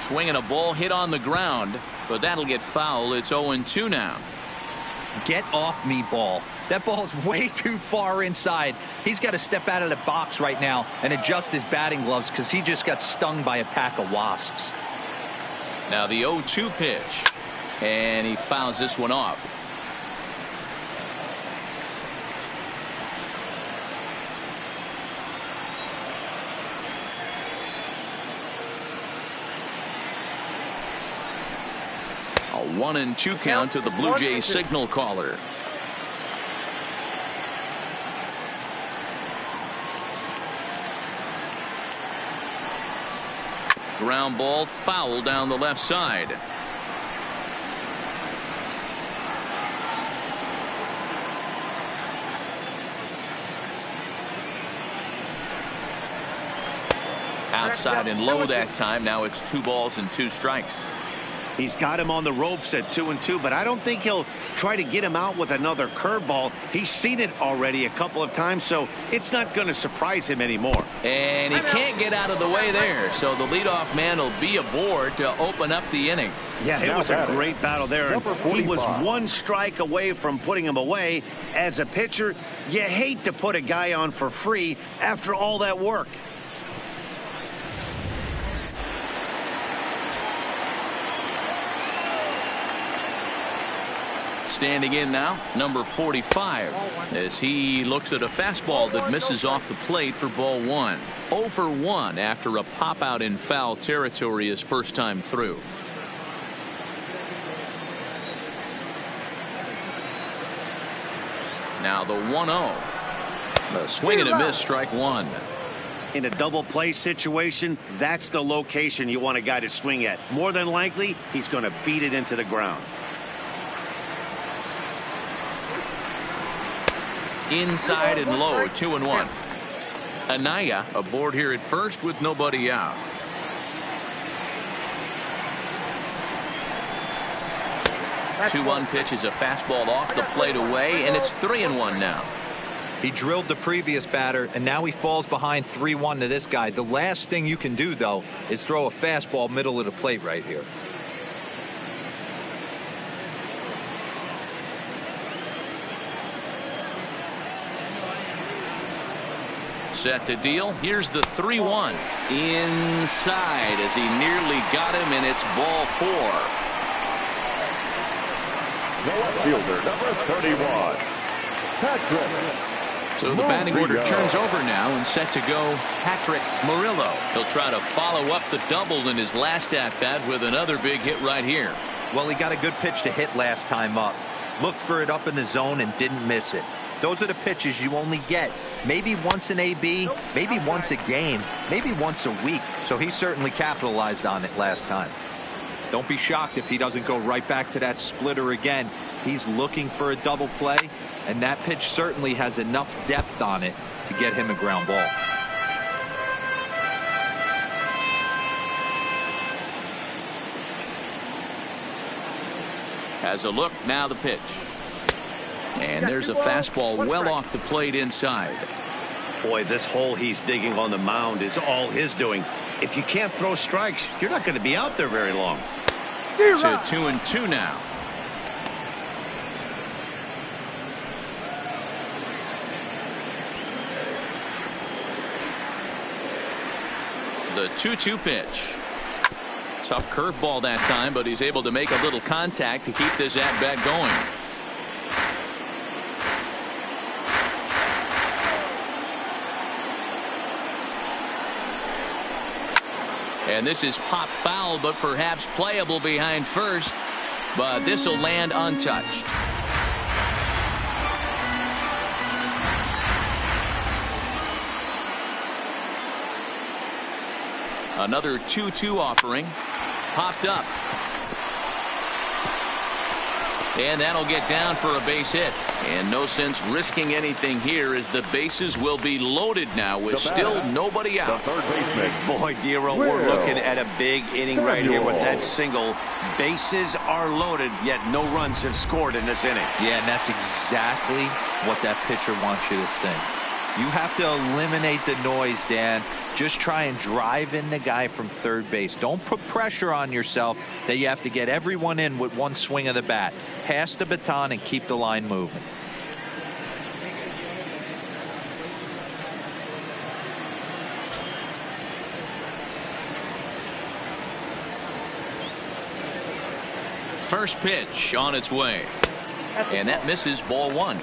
Swinging a ball hit on the ground, but that'll get foul. It's 0-2 now. Get off me, ball. That ball's way too far inside. He's got to step out of the box right now and adjust his batting gloves because he just got stung by a pack of wasps. Now the 0-2 pitch, and he fouls this one off. A 1-2 count to the Blue Jays signal caller. Ground ball foul down the left side. Outside and low that time. Now it's 2 balls and 2 strikes. He's got him on the ropes at 2-2, but I don't think he'll try to get him out with another curveball. He's seen it already a couple of times, so it's not going to surprise him anymore. And he can't get out of the way there, so the leadoff man will be aboard to open up the inning. Yeah, it was a great battle there. He was 1 strike away from putting him away. As a pitcher, you hate to put a guy on for free after all that work. Standing in now, number 45, as he looks at a fastball that misses off the plate for ball 1. 0 for 1 after a pop out in foul territory his first time through. Now the 1-0. A swing and a miss, strike one. In a double play situation, that's the location you want a guy to swing at. More than likely, he's going to beat it into the ground. Inside and low, 2-1. Anaya aboard here at first with nobody out. That's 2-1 pitch is a fastball off the plate away, and it's 3-1 now. He drilled the previous batter, and now he falls behind 3-1 to this guy. The last thing you can do, though, is throw a fastball middle of the plate right here. Set to deal. Here's the 3-1. Inside as he nearly got him, and it's ball 4. The left fielder, number 31, Patrick. So the batting order turns over now, and set to go Patrick Murillo. He'll try to follow up the double in his last at-bat with another big hit right here. Well, he got a good pitch to hit last time up. Looked for it up in the zone and didn't miss it. Those are the pitches you only get maybe once in AB, maybe once a game, maybe once a week. So he certainly capitalized on it last time. Don't be shocked if he doesn't go right back to that splitter again. He's looking for a double play, and that pitch certainly has enough depth on it to get him a ground ball. Has a look, now the pitch. And there's a fastball well off the plate inside. Boy, this hole he's digging on the mound is all his doing. If you can't throw strikes, you're not going to be out there very long. To 2-2 now. The 2-2 pitch. Tough curveball that time, but he's able to make a little contact to keep this at-bat going. And this is pop foul, but perhaps playable behind first. But this will land untouched. Another 2-2 offering. Popped up. And that'll get down for a base hit. And no sense risking anything here, as the bases will be loaded now with still nobody out. The third baseman. Boy, Dero, we're looking at a big inning right here with that single. Bases are loaded, yet no runs have scored in this inning. Yeah, and that's exactly what that pitcher wants you to think. You have to eliminate the noise, Dan. Just try and drive in the guy from third base. Don't put pressure on yourself that you have to get everyone in with one swing of the bat. Pass the baton and keep the line moving. First pitch on its way. And that misses, ball 1.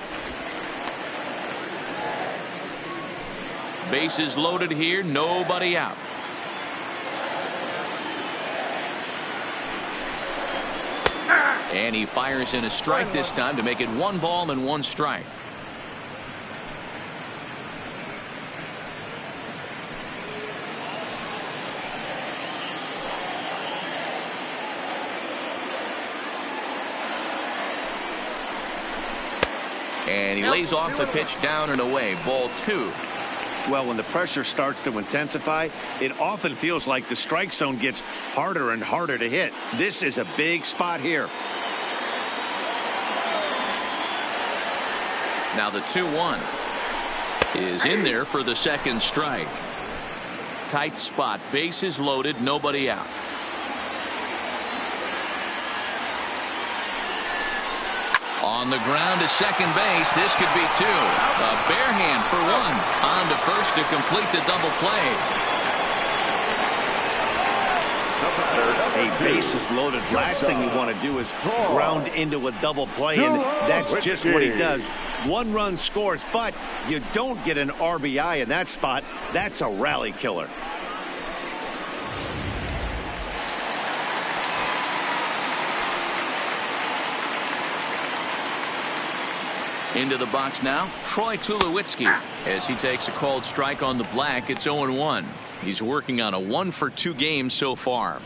Bases loaded here, nobody out. And he fires in a strike this time to make it 1 ball and 1 strike. And he lays off the pitch down and away, ball 2. Well, when the pressure starts to intensify, it often feels like the strike zone gets harder and harder to hit. This is a big spot here. Now the 2-1 is in there for the second strike. Tight spot, bases loaded, nobody out. On the ground to second base. This could be 2. A bare hand for 1. On to first to complete the double play. A bases loaded. Last thing you want to do is ground into a double play, and that's just what he does. 1 run scores, but you don't get an RBI in that spot. That's a rally killer. Into the box now, Troy Tulowitzki, as he takes a called strike on the black. It's 0-1. He's working on a 1-for-2 game so far.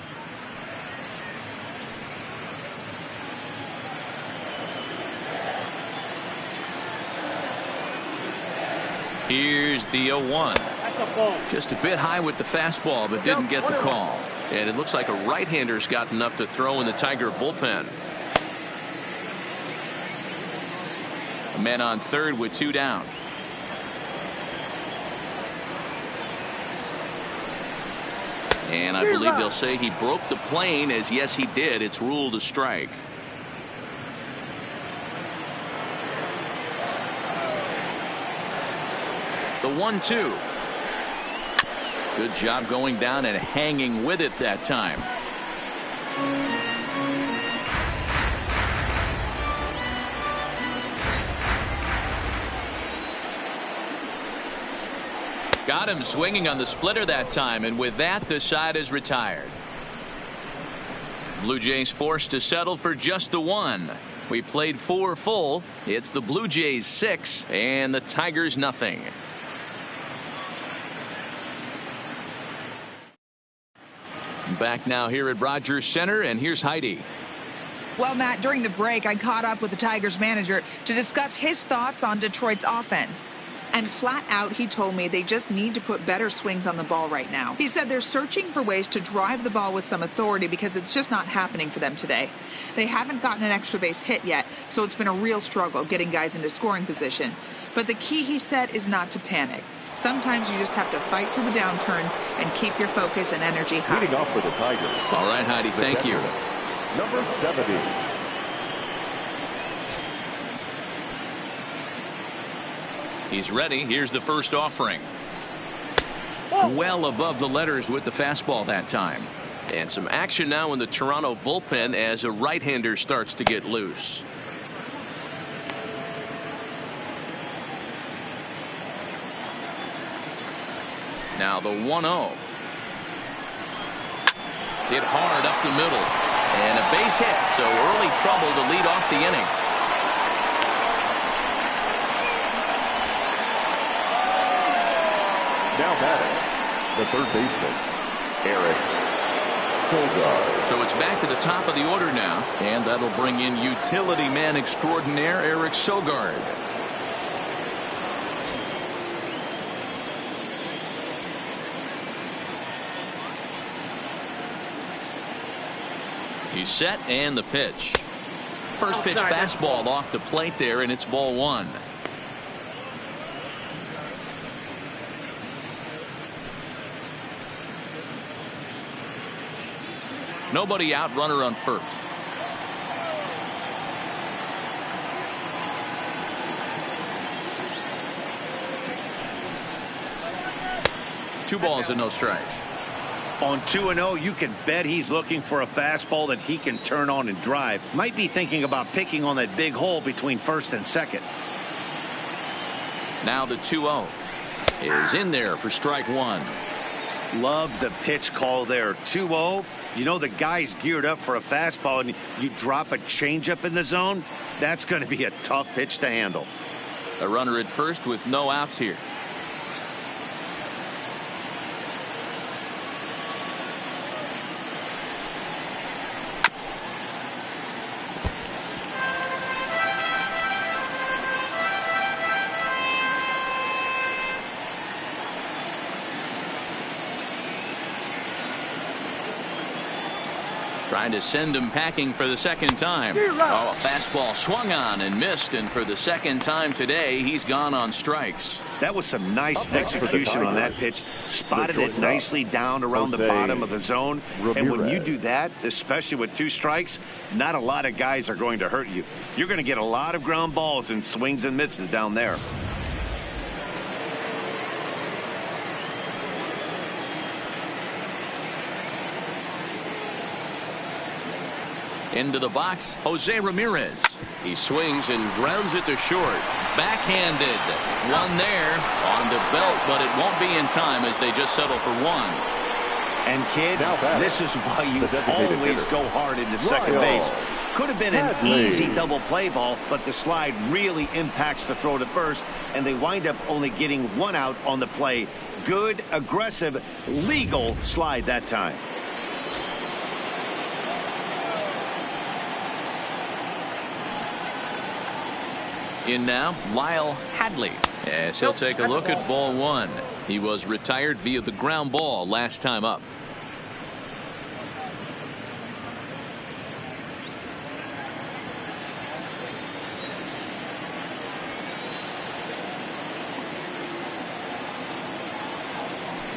Here's the 0-1. Just a bit high with the fastball, but didn't get the call. And it looks like a right-hander's got enough to throw in the Tiger bullpen. A man on third with 2 down. And I believe they'll say he broke the plane, as yes he did. It's ruled a strike. The 1-2. Good job going down and hanging with it that time. Got him swinging on the splitter that time, and with that, the side is retired. Blue Jays forced to settle for just the 1. We played 4 full. It's the Blue Jays 6 and the Tigers nothing. Back now here at Rogers Center, and here's Heidi. Well, Matt, during the break, I caught up with the Tigers manager to discuss his thoughts on Detroit's offense. And flat out, he told me they just need to put better swings on the ball right now. He said they're searching for ways to drive the ball with some authority because it's just not happening for them today. They haven't gotten an extra base hit yet, so it's been a real struggle getting guys into scoring position. But the key, he said, is not to panic. Sometimes you just have to fight through the downturns and keep your focus and energy high. Leading off for the Tigers. All right, Heidi, thank you. Number 70. He's ready. Here's the first offering. Well above the letters with the fastball that time. And some action now in the Toronto bullpen as a right-hander starts to get loose. Now the 1-0. Hit hard up the middle. And a base hit, so early trouble to lead off the inning. Now batting, the third baseman, Eric Sogard. So it's back to the top of the order now, and that'll bring in utility man extraordinaire Eric Sogard. He's set, and the pitch. First pitch fastball off the plate there, and it's ball 1. Nobody out, runner on first. Two balls and no strikes. On 2-0, you can bet he's looking for a fastball that he can turn on and drive. Might be thinking about picking on that big hole between first and second. Now the 2-0 is in there for strike 1. Love the pitch call there. 2-0. You know the guy's geared up for a fastball, and you drop a changeup in the zone. That's going to be a tough pitch to handle. A runner at first with no outs here. Trying to send him packing for the second time. Oh, a fastball swung on and missed, and for the second time today, he's gone on strikes. That was some nice execution on that pitch. Spotted it nicely down around the bottom of the zone. And when you do that, especially with 2 strikes, not a lot of guys are going to hurt you. You're going to get a lot of ground balls and swings and misses down there. Into the box, Jose Ramirez. He swings and grounds it to short. Backhanded. One there on the belt, but it won't be in time as they just settle for one. And kids, this is why you always go hard into second base. Could have been an easy double play ball, but the slide really impacts the throw to first, and they wind up only getting one out on the play. Good, aggressive, legal slide that time. In now, Lyle Hadley, as he'll take a look at ball one. He was retired via the ground ball last time up.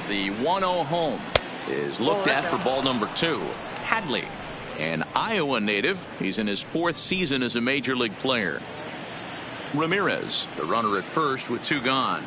The 1-0 home is looked at for ball number 2. Hadley, an Iowa native. He's in his 4th season as a major league player. Ramirez, the runner at first with 2 gone.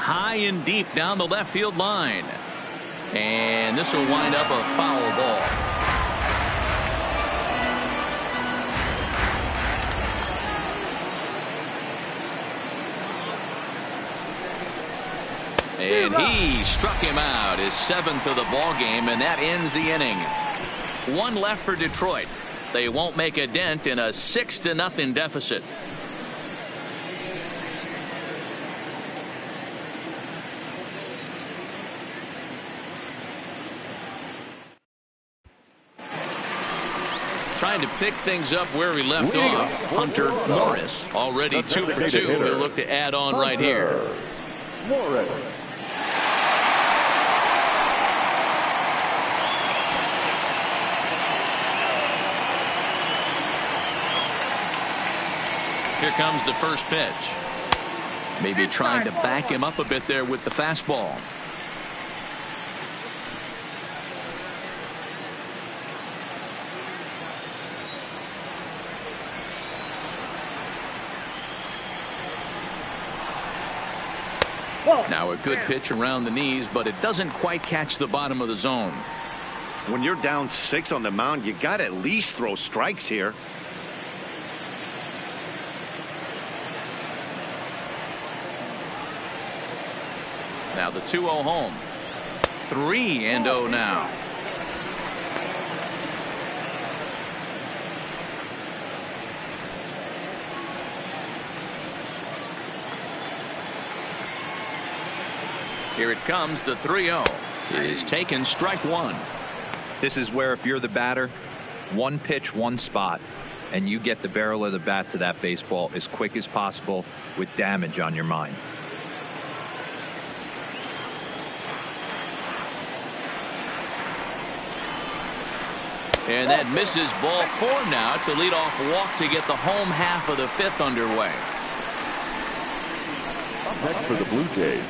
High and deep down the left field line. And this will wind up a foul ball. And he struck him out, his 7th of the ball game, and that ends the inning. 1 left for Detroit. They won't make a dent in a 6-0 deficit. Trying to pick things up where we left off. Hunter Morris already 2 for 2. He'll look to add on right here. Morris. Here comes the first pitch. Maybe trying to back him up a bit there with the fastball. Now a good pitch around the knees, but it doesn't quite catch the bottom of the zone. When you're down 6 on the mound, you got to at least throw strikes here. Now the 2-0 home. 3-0 now. Here it comes. The 3-0 is taken, strike 1. This is where if you're the batter, 1 pitch, 1 spot, and you get the barrel of the bat to that baseball as quick as possible with damage on your mind. And that misses, ball 4 now. It's a leadoff walk to get the home half of the 5th underway. Up next for the Blue Jays,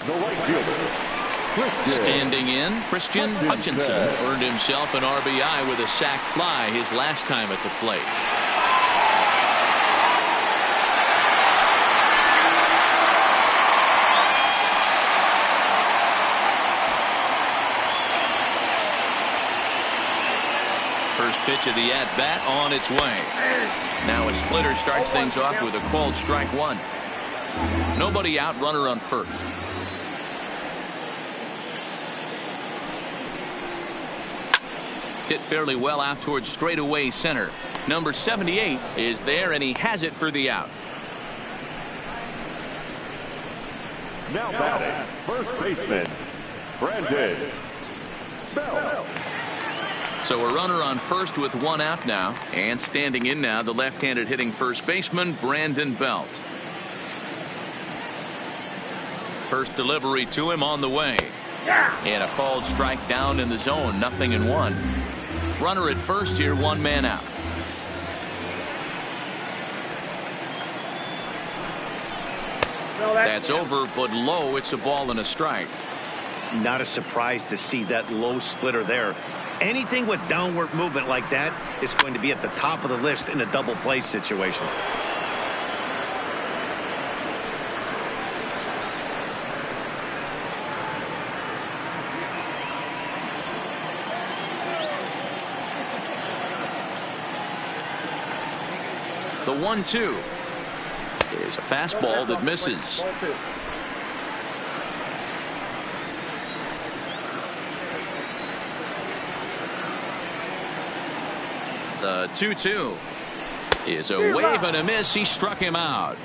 the right fielder, standing in, Christian Hutchinson earned himself an RBI with a sac fly his last time at the plate. First pitch of the at-bat on its way. Now a splitter starts things off with a called strike 1. Nobody out, runner on first. Hit fairly well out towards straightaway center. Number 78 is there, and he has it for the out. now batting, first baseman, Brandon Belt. So a runner on first with 1 out now, and standing in now the left-handed hitting first baseman Brandon Belt. First delivery to him on the way, and a called strike down in the zone. 0-1. Runner at first here, 1 man out. That's over, but low. It's a ball and a strike. Not a surprise to see that low splitter there. Anything with downward movement like that is going to be at the top of the list in a double play situation. The 1-2 is a fastball that misses. The 2-2 is a wave and a miss. He struck him out.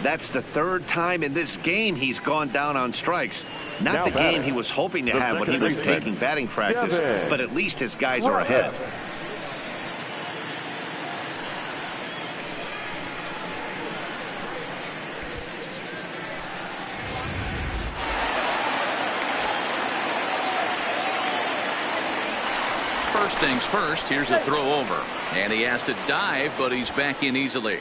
That's the third time in this game he's gone down on strikes. Not the game he was hoping to have when he was taking batting practice, but at least his guys are ahead. First things first, here's a throw over. And he has to dive, but he's back in easily.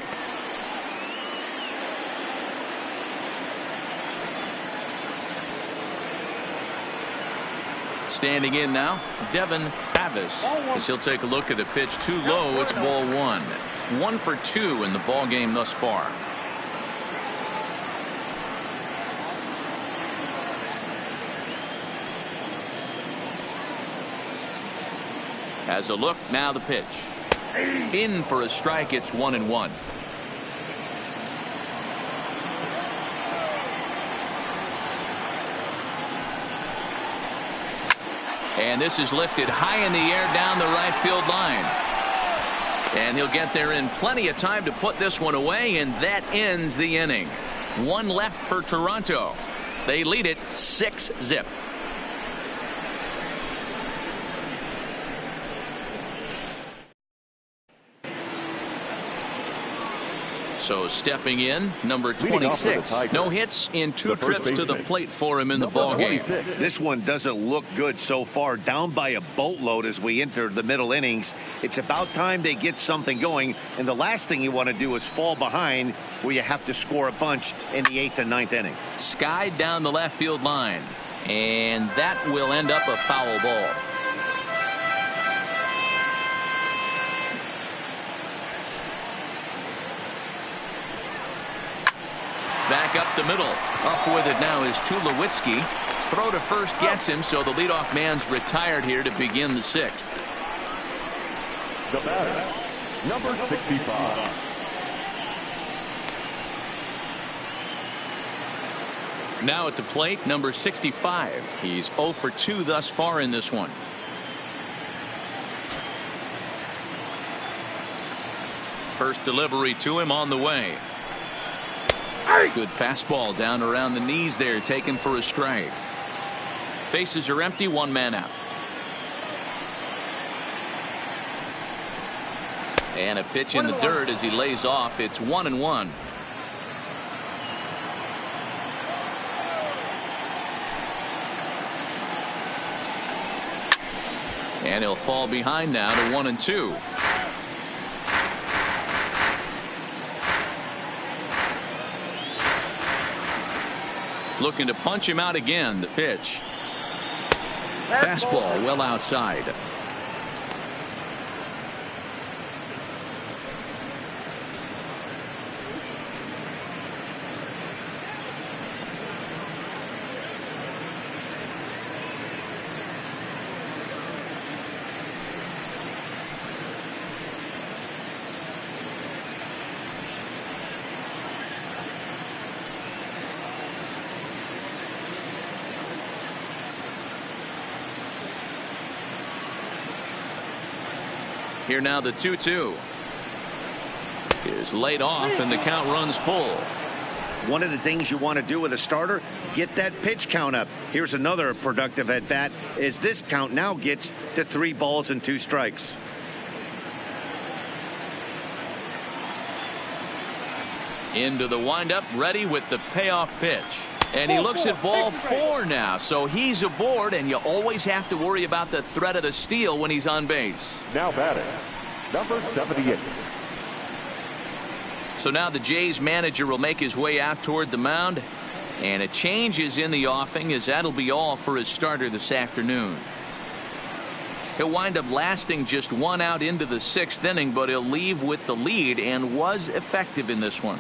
Standing in now, Devin Travis, as he'll take a look at a pitch too low. It's ball one. 1 for 2 in the ball game thus far. Has a look, now the pitch. In for a strike, it's 1-1. And this is lifted high in the air down the right field line. And he'll get there in plenty of time to put this one away, and that ends the inning. 1 left for Toronto. They lead it 6-0. So stepping in, number 26. No hits in 2 trips to the plate for him in the ball game. This one doesn't look good so far. Down by a boatload as we enter the middle innings. It's about time they get something going. And the last thing you want to do is fall behind where you have to score a bunch in the 8th and 9th inning. Skied down the left field line. And that will end up a foul ball. Back up the middle. Up with it now is Tulowitzki. Throw to first gets him, so the leadoff man's retired here to begin the 6th. The batter, number 65. Now at the plate, number 65. He's 0 for 2 thus far in this one. First delivery to him on the way. Good fastball down around the knees there, taken for a strike. Bases are empty, 1 man out. And a pitch in the dirt as he lays off. It's 1-1. And he'll fall behind now to 1-2. Looking to punch him out again. The pitch. Fastball well outside. Here now the 2-2 is laid off and the count runs full. One of the things you want to do with a starter, get that pitch count up. Here's another productive at bat as this count now gets to 3 balls and 2 strikes. Into the windup, ready with the payoff pitch. And he looks at ball 4 now, so he's aboard, and you always have to worry about the threat of the steal when he's on base. Now batting, number 78. So now the Jays manager will make his way out toward the mound, and a change is in the offing, as that'll be all for his starter this afternoon. He'll wind up lasting just one out into the 6th inning, but he'll leave with the lead and was effective in this one.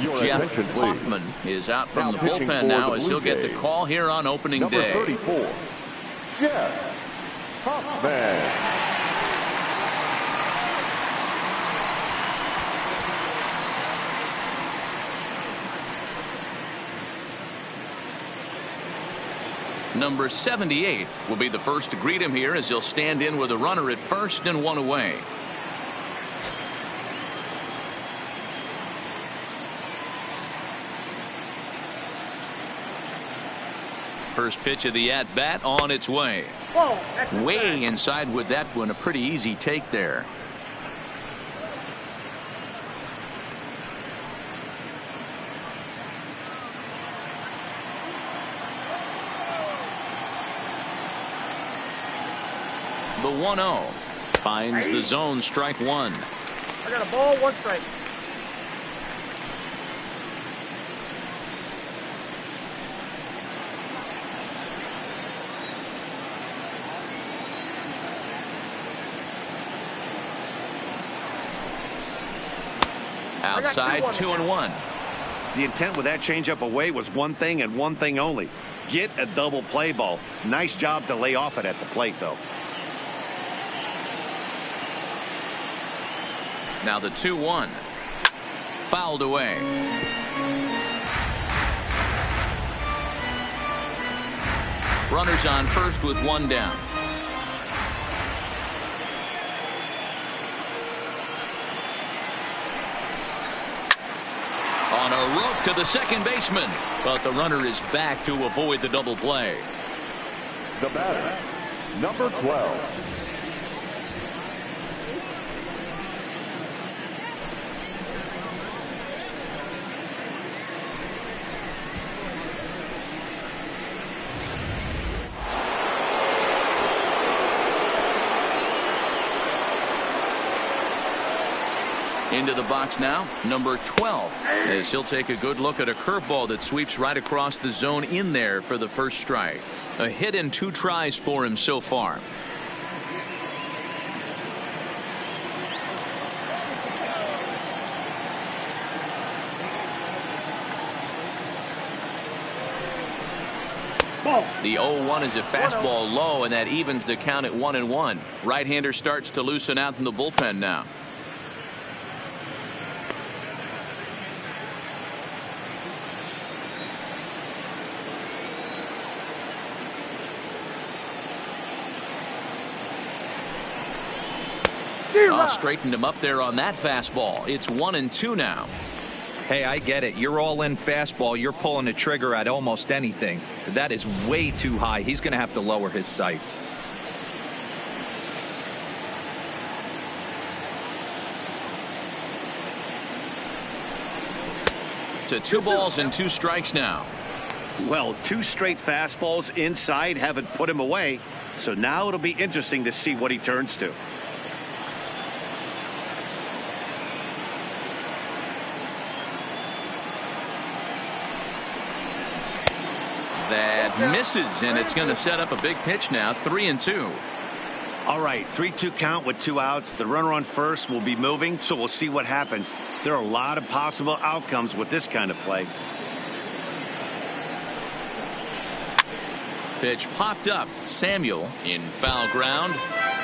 Jeff Hoffman is out from the bullpen now, as he'll get the call here on opening day. Number 34, Jeff Hoffman. Number 78 will be the first to greet him here, as he'll stand in with a runner at first and one away. First pitch of the at-bat on its way. Way inside with that one. A pretty easy take there. The 1-0 finds the zone, strike one. I got a ball, 1 strike. Outside, 2-1. The intent with that changeup away was one thing and one thing only. Get a double play ball. Nice job to lay off it at the plate, though. Now the 2-1. Fouled away. Runners on first with one down. On a rope to the second baseman, but the runner is back to avoid the double play. The batter, number 12. Into the box now, number 12, as he'll take a good look at a curveball that sweeps right across the zone in there for the first strike. A hit in 2 tries for him so far. The 0-1 is a fastball low, and that evens the count at 1-1. Right-hander starts to loosen out in the bullpen now. Straightened him up there on that fastball. It's 1-2 now. Hey, I get it. You're all in fastball. You're pulling the trigger at almost anything. That is way too high. He's going to have to lower his sights. To 2 balls and 2 strikes now. Well, 2 straight fastballs inside haven't put him away. So now it'll be interesting to see what he turns to. That misses, and it's going to set up a big pitch now. 3-2. All right, 3-2 count with 2 outs. The runner on first will be moving, so we'll see what happens. There are a lot of possible outcomes with this kind of play. Pitch popped up. Samuel in foul ground,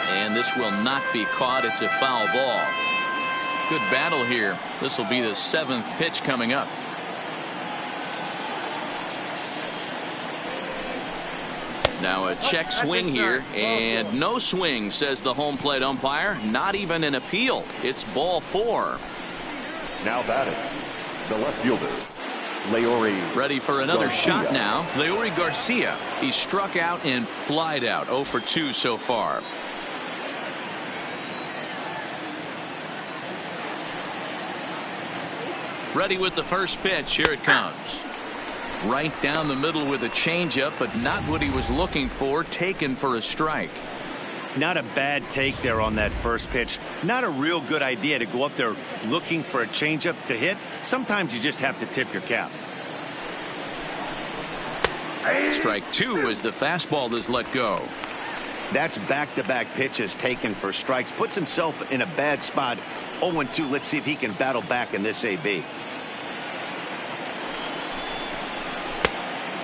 and this will not be caught. It's a foul ball. Good battle here. This will be the 7th pitch coming up. Now a check swing here, and no swing, says the home plate umpire. Not even an appeal. It's ball 4. Now batting, the left fielder, Leori. Ready for another Garcia. shot now. Leori Garcia. He struck out and flied out. 0 for 2 so far. Ready with the first pitch. Here it comes. Right down the middle with a changeup, but not what he was looking for. Taken for a strike. Not a bad take there on that first pitch. Not a real good idea to go up there looking for a changeup to hit. Sometimes you just have to tip your cap. Strike two as the fastball is let go. That's back-to-back pitches taken for strikes. Puts himself in a bad spot. 0-2. Let's see if he can battle back in this AB.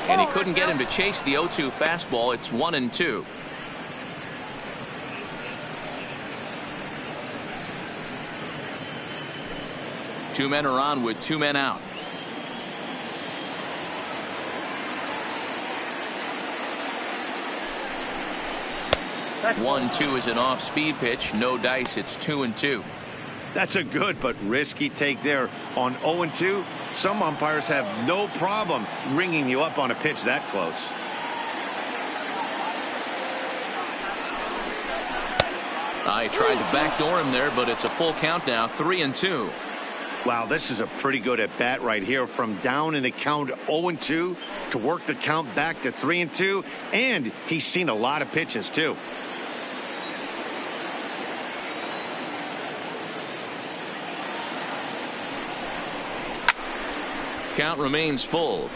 And he couldn't get him to chase the 0-2 fastball. It's 1-2. Two men are on with two men out. That's 1-2 is an off-speed pitch. No dice. It's 2-2. That's a good but risky take there on 0-2. Some umpires have no problem ringing you up on a pitch that close. I tried to backdoor him there, but it's a full count now. 3-2. Wow, this is a pretty good at bat right here. From down in the count 0-2 to work the count back to 3-2. And he's seen a lot of pitches too. Count remains full.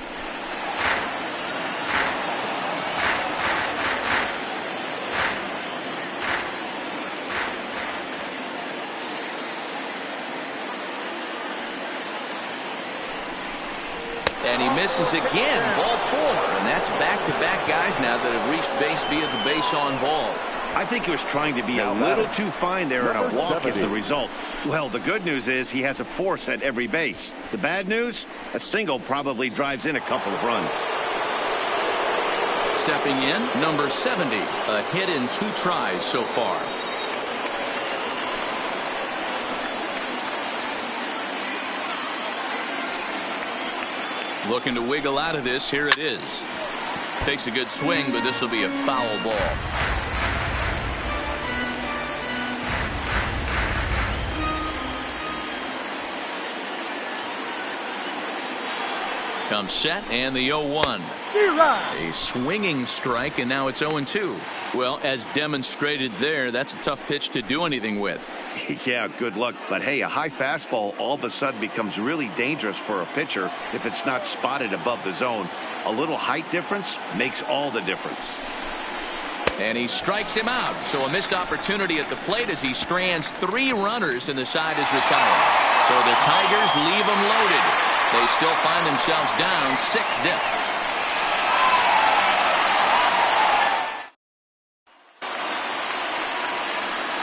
And he misses again. Ball four. And that's back-to-back guys now that have reached base via the base on ball. I think he was trying to be a little too fine there, and a walk is the result. Well, the good news is he has a force at every base. The bad news, a single probably drives in a couple of runs. Stepping in, number 70. A hit in 2 tries so far. Looking to wiggle out of this. Here it is. Takes a good swing, but this will be a foul ball. Comes set, and the 0-1. A swinging strike, and now it's 0-2. Well, as demonstrated there, that's a tough pitch to do anything with. Yeah, good luck. But hey, a high fastball all of a sudden becomes really dangerous for a pitcher if it's not spotted above the zone. A little height difference makes all the difference. And he strikes him out. So a missed opportunity at the plate as he strands 3 runners, and the side is retired. So the Tigers leave them loaded. They still find themselves down 6-zip.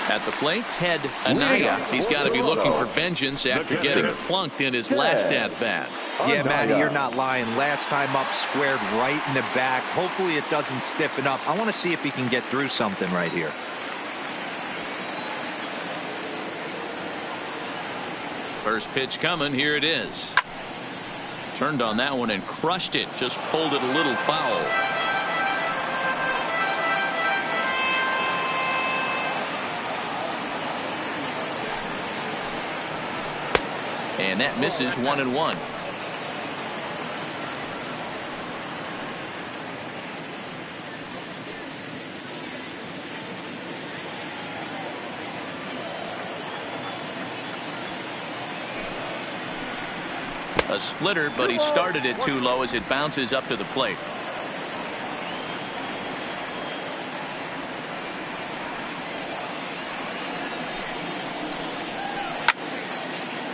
At the plate, Ted Anaya. He's got to be looking for vengeance after getting plunked in his last at-bat. Yeah, Matty, you're not lying. Last time up, squared right in the back. Hopefully it doesn't stiffen up. I want to see if he can get through something right here. First pitch coming. Here it is. Turned on that one and crushed it. Just pulled it a little foul. And that misses 1-1. A splitter, but he started it too low as it bounces up to the plate.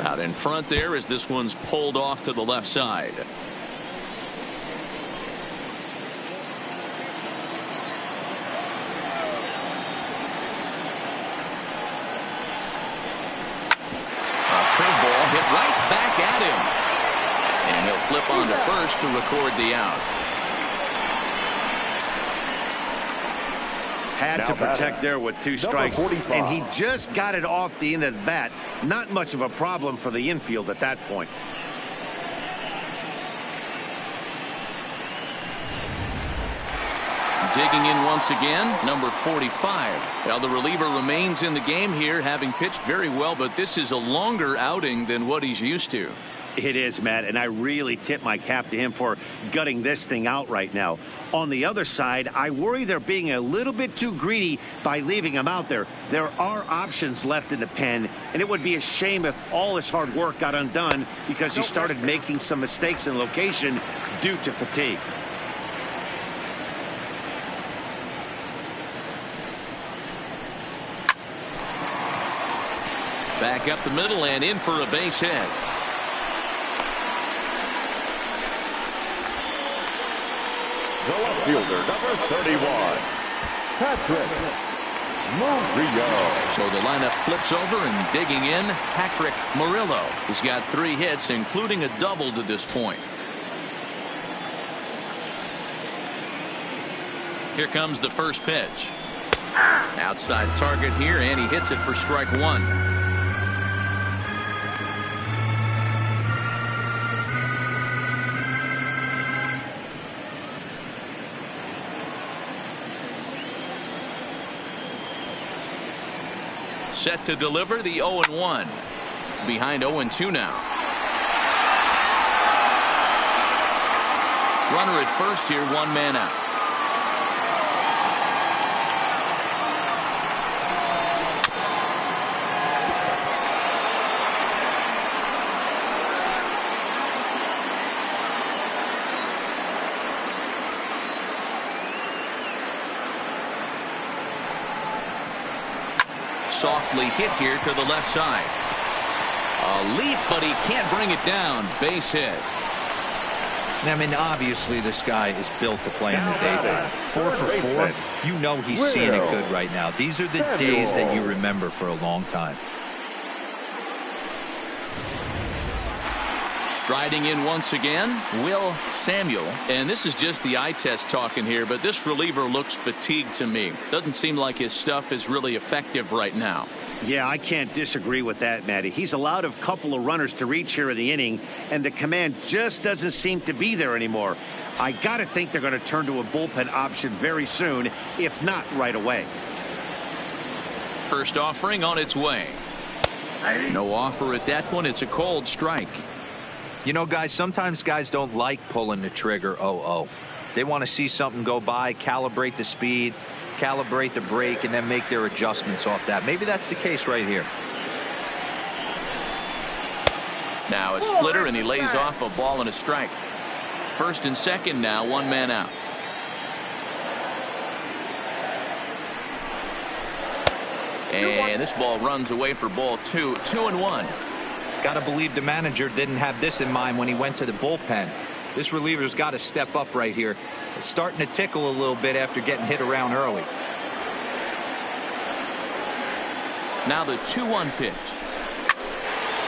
Out in front there as this one's pulled off to the left side. A curveball hit right back at him. And he'll flip on to first to record the out. Had to protect there with 2 strikes, and he just got it off the end of the bat. Not much of a problem for the infield at that point. Digging in once again, number 45. Well, the reliever remains in the game here, having pitched very well, but this is a longer outing than what he's used to. It is, Matt, and I really tip my cap to him for gutting this thing out right now. On the other side, I worry they're being a little bit too greedy by leaving him out there. There are options left in the pen, and it would be a shame if all his hard work got undone because he started making some mistakes in location due to fatigue. Back up the middle and in for a base hit. The left fielder, number 31, Patrick Murillo. So the lineup flips over and digging in, Patrick Murillo. He's got 3 hits, including a double to this point. Here comes the first pitch. Outside target here, and he hits it for strike 1. Set to deliver the 0-1. Behind 0-2 now. Runner at first here, 1 man out. Softly hit here to the left side. A leap, but he can't bring it down. Base hit. I mean, obviously this guy is built to play in the daytime. 4 for 4. You know he's seeing it good right now. These are the days that you remember for a long time. Striding in once again, Will Samuel. And this is just the eye test talking here, but this reliever looks fatigued to me. Doesn't seem like his stuff is really effective right now. Yeah, I can't disagree with that, Matty. He's allowed a couple of runners to reach here in the inning, and the command just doesn't seem to be there anymore. I got to think they're going to turn to a bullpen option very soon, if not right away. First offering on its way. No offer at that one. It's a cold strike. You know, guys, sometimes guys don't like pulling the trigger 0-0. They want to see something go by, calibrate the speed, calibrate the brake, and then make their adjustments off that. Maybe that's the case right here. Now a splitter, and he lays off a ball and a strike. First and second now, 1 man out. And this ball runs away for ball 2. 2-1. Got to believe the manager didn't have this in mind when he went to the bullpen. This reliever's got to step up right here. It's starting to tickle a little bit after getting hit around early. Now the 2-1 pitch.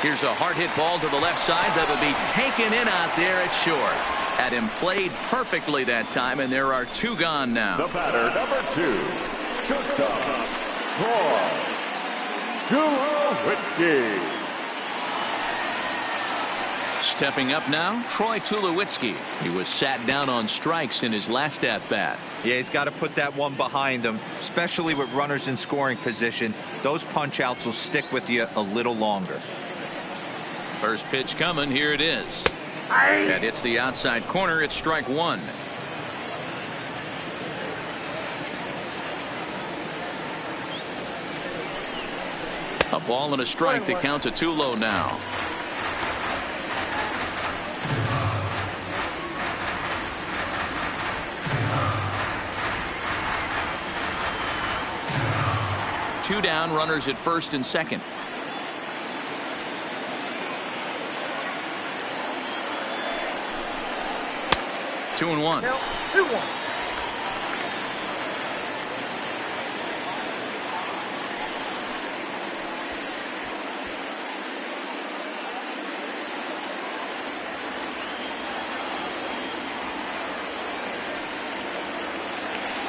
Here's a hard hit ball to the left side that'll be taken in out there at short. Had him played perfectly that time, and there are 2 gone now. The batter, number 2, shortstop, Tulowitzki. Stepping up now, Troy Tulowitzki. He was sat down on strikes in his last at-bat. Yeah, he's got to put that one behind him, especially with runners in scoring position. Those punch-outs will stick with you a little longer. First pitch coming. Here it is. That hits the outside corner. It's strike 1. A ball and a strike. The count to Tulo now. Two down, runners at first and second. Two and one. 2-1.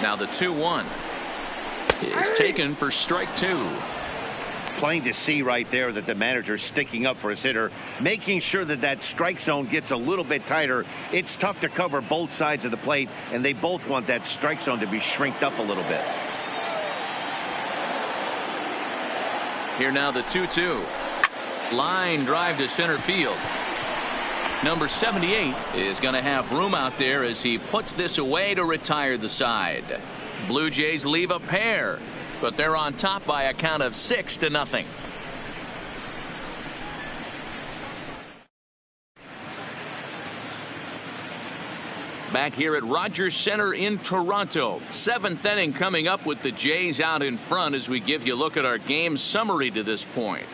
Now the 2-1 is taken for strike 2. Plain to see right there that the manager's sticking up for his hitter, making sure that that strike zone gets a little bit tighter. It's tough to cover both sides of the plate, and they both want that strike zone to be shrinked up a little bit. Here now the 2-2. Line drive to center field. Number 78 is going to have room out there as he puts this away to retire the side. Blue Jays leave a pair, but they're on top by a count of 6-0. Back here at Rogers Center in Toronto. 7th inning coming up with the Jays out in front as we give you a look at our game summary to this point.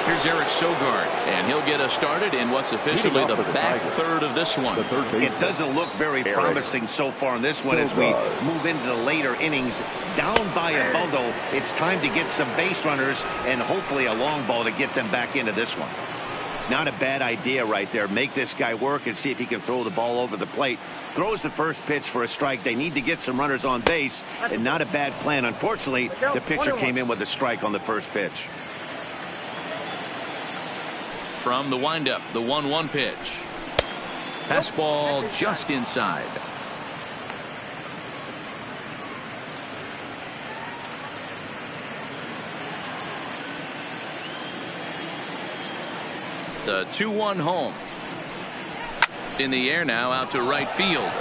Here's Eric Sogard, and he'll get us started in what's officially the back third of this one. It doesn't look very promising so far in this one as we move into the later innings. Down by a bundle, it's time to get some base runners and hopefully a long ball to get them back into this one. Not a bad idea right there. Make this guy work and see if he can throw the ball over the plate. Throws the first pitch for a strike. They need to get some runners on base, and not a bad plan. Unfortunately, the pitcher came in with a strike on the first pitch. From the windup, the 1-1 pitch. Fastball just inside. The 2-1 home. In the air now, out to right field.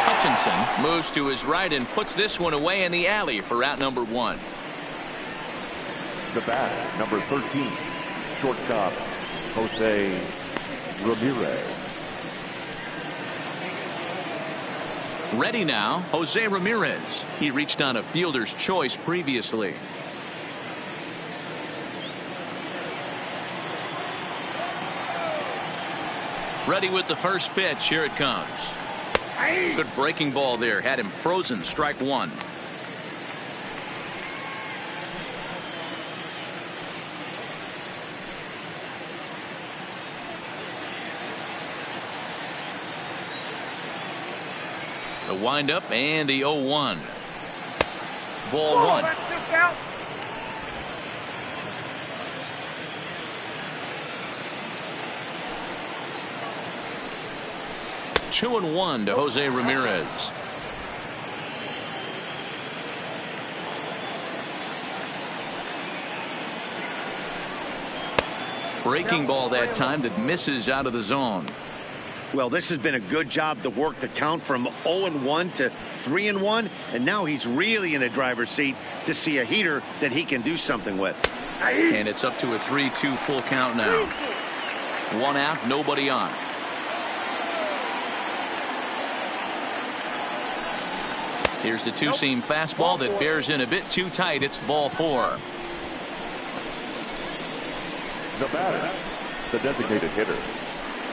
Hutchinson moves to his right and puts this one away in the alley for out number 1. The bat, number 13, shortstop, Jose Ramirez. Ready now, Jose Ramirez. He reached on a fielder's choice previously. Ready with the first pitch. Here it comes. Good breaking ball there. Had him frozen. Strike 1. The windup and the 0-1. Ball 1. 2-1 to Jose Ramirez. Breaking ball that time that misses out of the zone. Well, this has been a good job to work the count from 0-1 to 3-1, and now he's really in the driver's seat to see a heater that he can do something with. And it's up to a 3-2 full count now. 1 out, nobody on. Here's the two-seam fastball that bears in a bit too tight. It's ball 4. The batter, the designated hitter,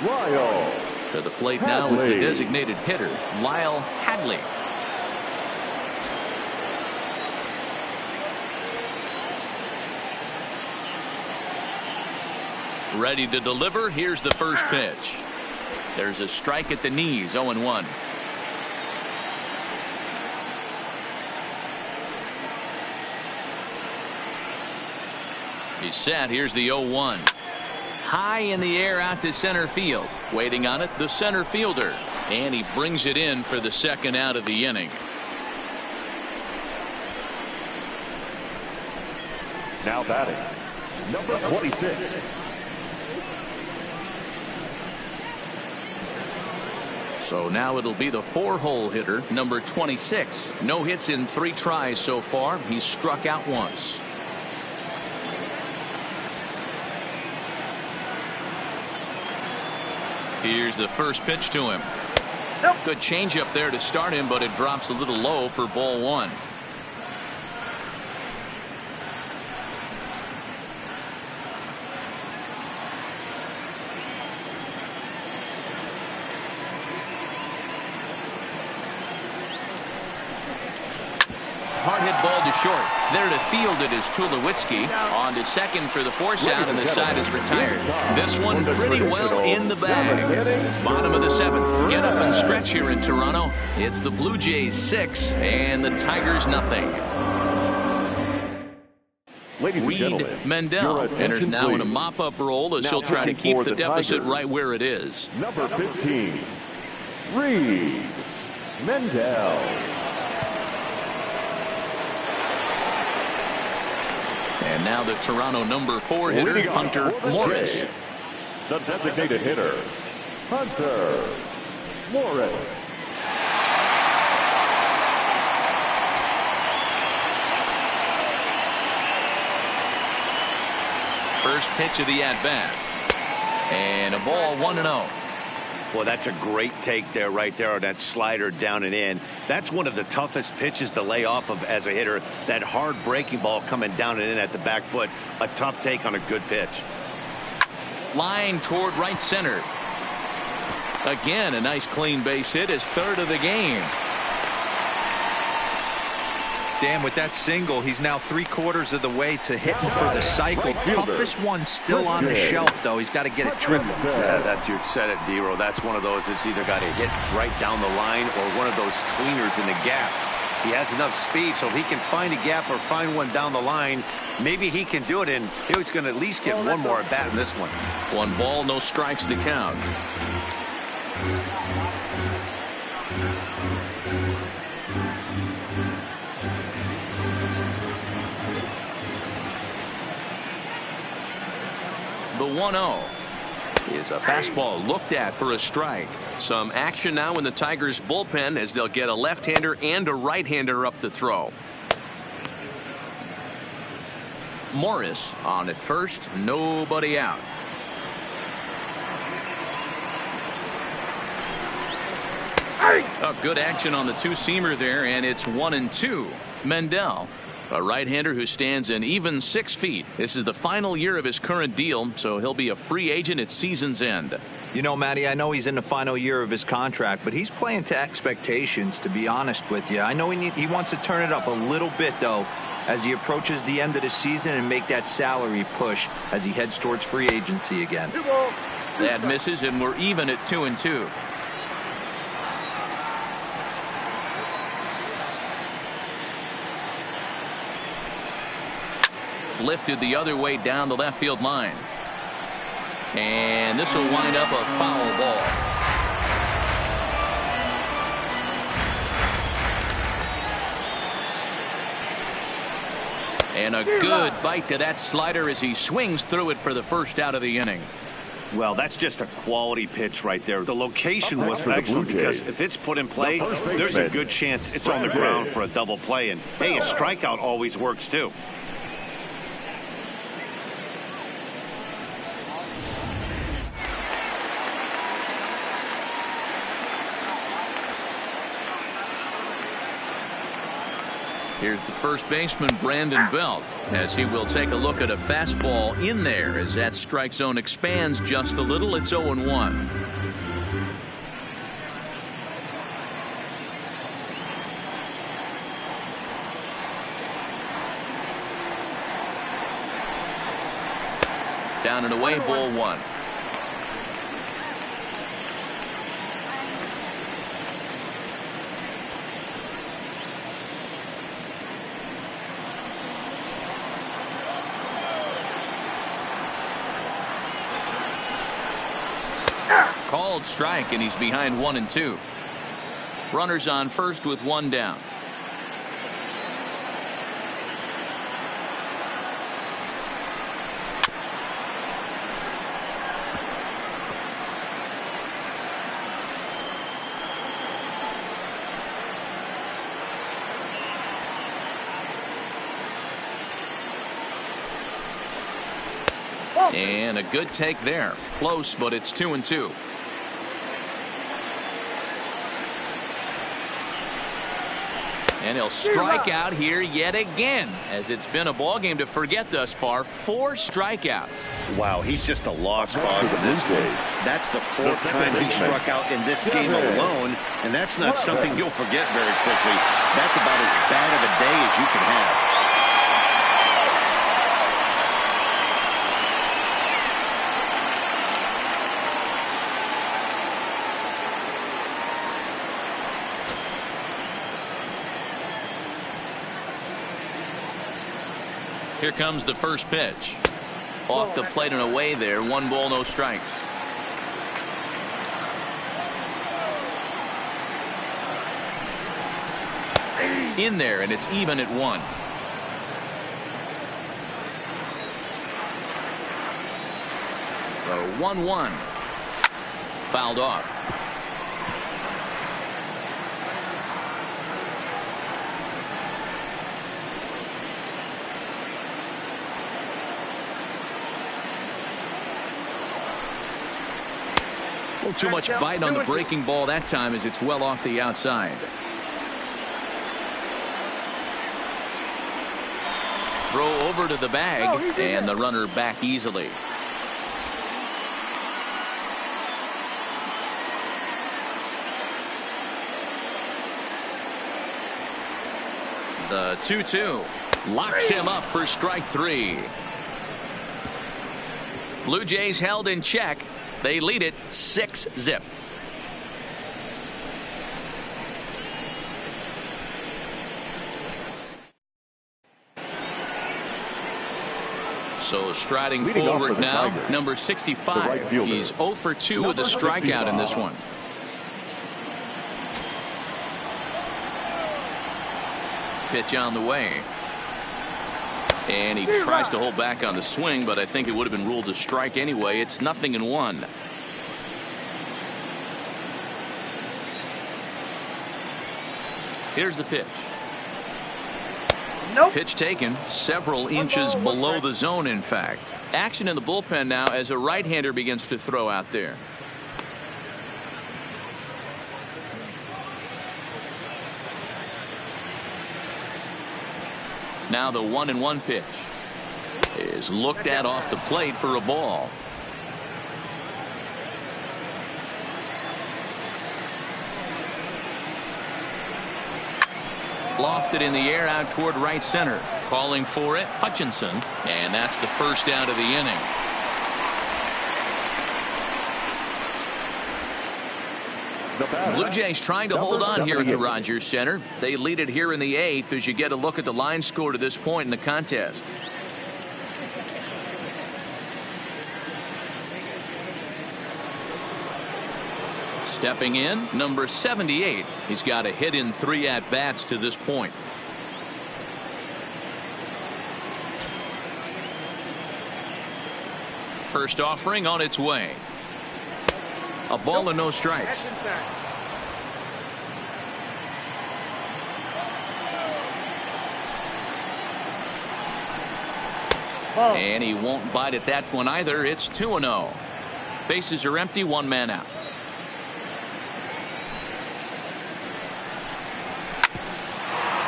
Lyle. To the plate now is the designated hitter, Lyle Hadley. Ready to deliver. Here's the first pitch. There's a strike at the knees. 0-1. He's set. Here's the 0-1. High in the air out to center field. Waiting on it, the center fielder. And he brings it in for the second out of the inning. Now batting, number 26. So now it'll be the 4-hole hitter, number 26. No hits in 3 tries so far. He's struck out once. Here's the first pitch to him. Good changeup there to start him, but it drops a little low for ball 1. Hard hit ball to short. There to field it is Tulowitzki. On to second for the force out, and the side is retired. This one pretty well in the bag. Bottom of the 7th. Get up and stretch here in Toronto. It's the Blue Jays 6 and the Tigers nothing. Ladies and Reed gentlemen, Mendel enters now in a mop-up role as he'll try to keep the deficit Tigers, right where it is. Number 15, Reed Mendel. And now the Toronto number 4 hitter, Hunter Morris. The designated hitter, Hunter Morris. First pitch of the at-bat. And a ball 1-0. Well, that's a great take there, right there, on that slider down and in. That's one of the toughest pitches to lay off of as a hitter. That hard breaking ball coming down and in at the back foot. A tough take on a good pitch. Line toward right center. Again, a nice clean base hit, his third of the game. Dan, with that single, he's now 3/4 of the way to hitting for the cycle. Toughest one still on the shelf, though. He's got to get it triple. Yeah, you said it, D-Row. That's one of those that's either got to hit right down the line or one of those cleaners in the gap. He has enough speed, so if he can find a gap or find one down the line, maybe he can do it, and he's going to at least get one more at bat in this one. 1 ball, no strikes to count. The 1-0 is a fastball looked at for a strike. Some action now in the Tigers bullpen as they'll get a left-hander and a right-hander up to throw. Morris on at first, nobody out. Oh, good action on the two-seamer there, and it's 1-2. Mendel, a right-hander who stands an even 6 feet. This is the final year of his current deal, so he'll be a free agent at season's end. You know, Matty, I know he's in the final year of his contract, but he's playing to expectations, to be honest with you. I know he wants to turn it up a little bit, though, as he approaches the end of the season and make that salary push as he heads towards free agency again. That misses, and we're even at 2-2. Lifted the other way down the left field line. And this will wind up a foul ball. And a good bite to that slider as he swings through it for the first out of the inning. Well, that's just a quality pitch right there. The location was excellent because if it's put in play, there's a good chance it's on the ground for a double play. And, hey, a strikeout always works, too. Here's the first baseman, Brandon Belt, as he will take a look at a fastball in there as that strike zone expands just a little. It's 0-1. Down and away, ball 1. Called strike, and he's behind 1-2. Runners on first with 1 down. And a good take there. Close, but it's 2-2. And he'll strike out here yet again, as it's been a ball game to forget thus far. 4 strikeouts. Wow, he's just a lost cause in this one. That's the 4th time he struck out in this game alone, and that's not something you'll forget very quickly. That's about as bad of a day as you can have. Here comes the first pitch. Off the plate and away there. 1 ball, no strikes. In there, and it's even at 1. 1-1. Fouled off. A little too much bite on the breaking ball that time as it's well off the outside. Throw over to the bag, and the runner back easily. The 2-2 locks him up for strike three. Blue Jays held in check. They lead it 6-0. So striding forward now, number 65. He's 0 for 2 with a strikeout in this one. Pitch on the way. And he tries to hold back on the swing, but I think it would have been ruled a strike anyway. It's 0-1. Here's the pitch. Nope. Pitch taken several inches below the zone, in fact. Action in the bullpen now as a right-hander begins to throw out there. Now the 1-1 pitch is looked at off the plate for a ball. Lofted in the air out toward right center. Calling for it, Hutchinson, and that's the first out of the inning. Blue Jays trying to hold on here at the Rogers Center. They lead it here in the 8th as you get a look at the line score to this point in the contest. Stepping in, number 78. He's got a hit in 3 at-bats to this point. First offering on its way. A ball and no strikes. And he won't bite at that one either. It's 2-0. Bases are empty, 1 man out.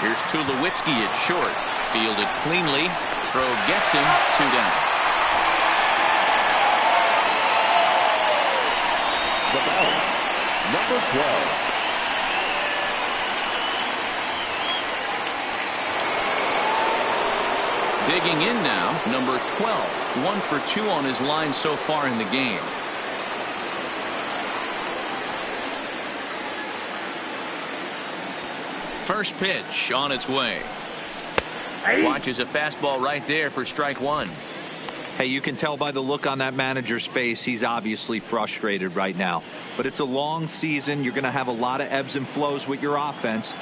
Here's Tulowitzki at short. Fielded cleanly. Throw gets him. 2 down. The batter, number 12. Digging in now, number 12. 1 for 2 on his line so far in the game. First pitch on its way. Watches a fastball right there for strike 1. Hey, you can tell by the look on that manager's face, he's obviously frustrated right now. But it's a long season. You're going to have a lot of ebbs and flows with your offense.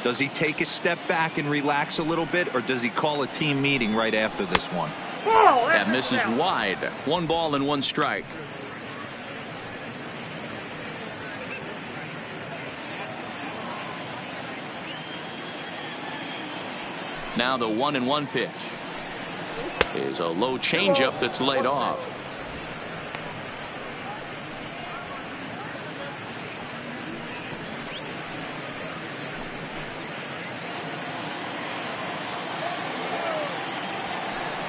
Does he take a step back and relax a little bit, or does he call a team meeting right after this one? That misses wide. 1 ball and 1 strike. Now the 1-1 pitch is a low changeup that's laid off.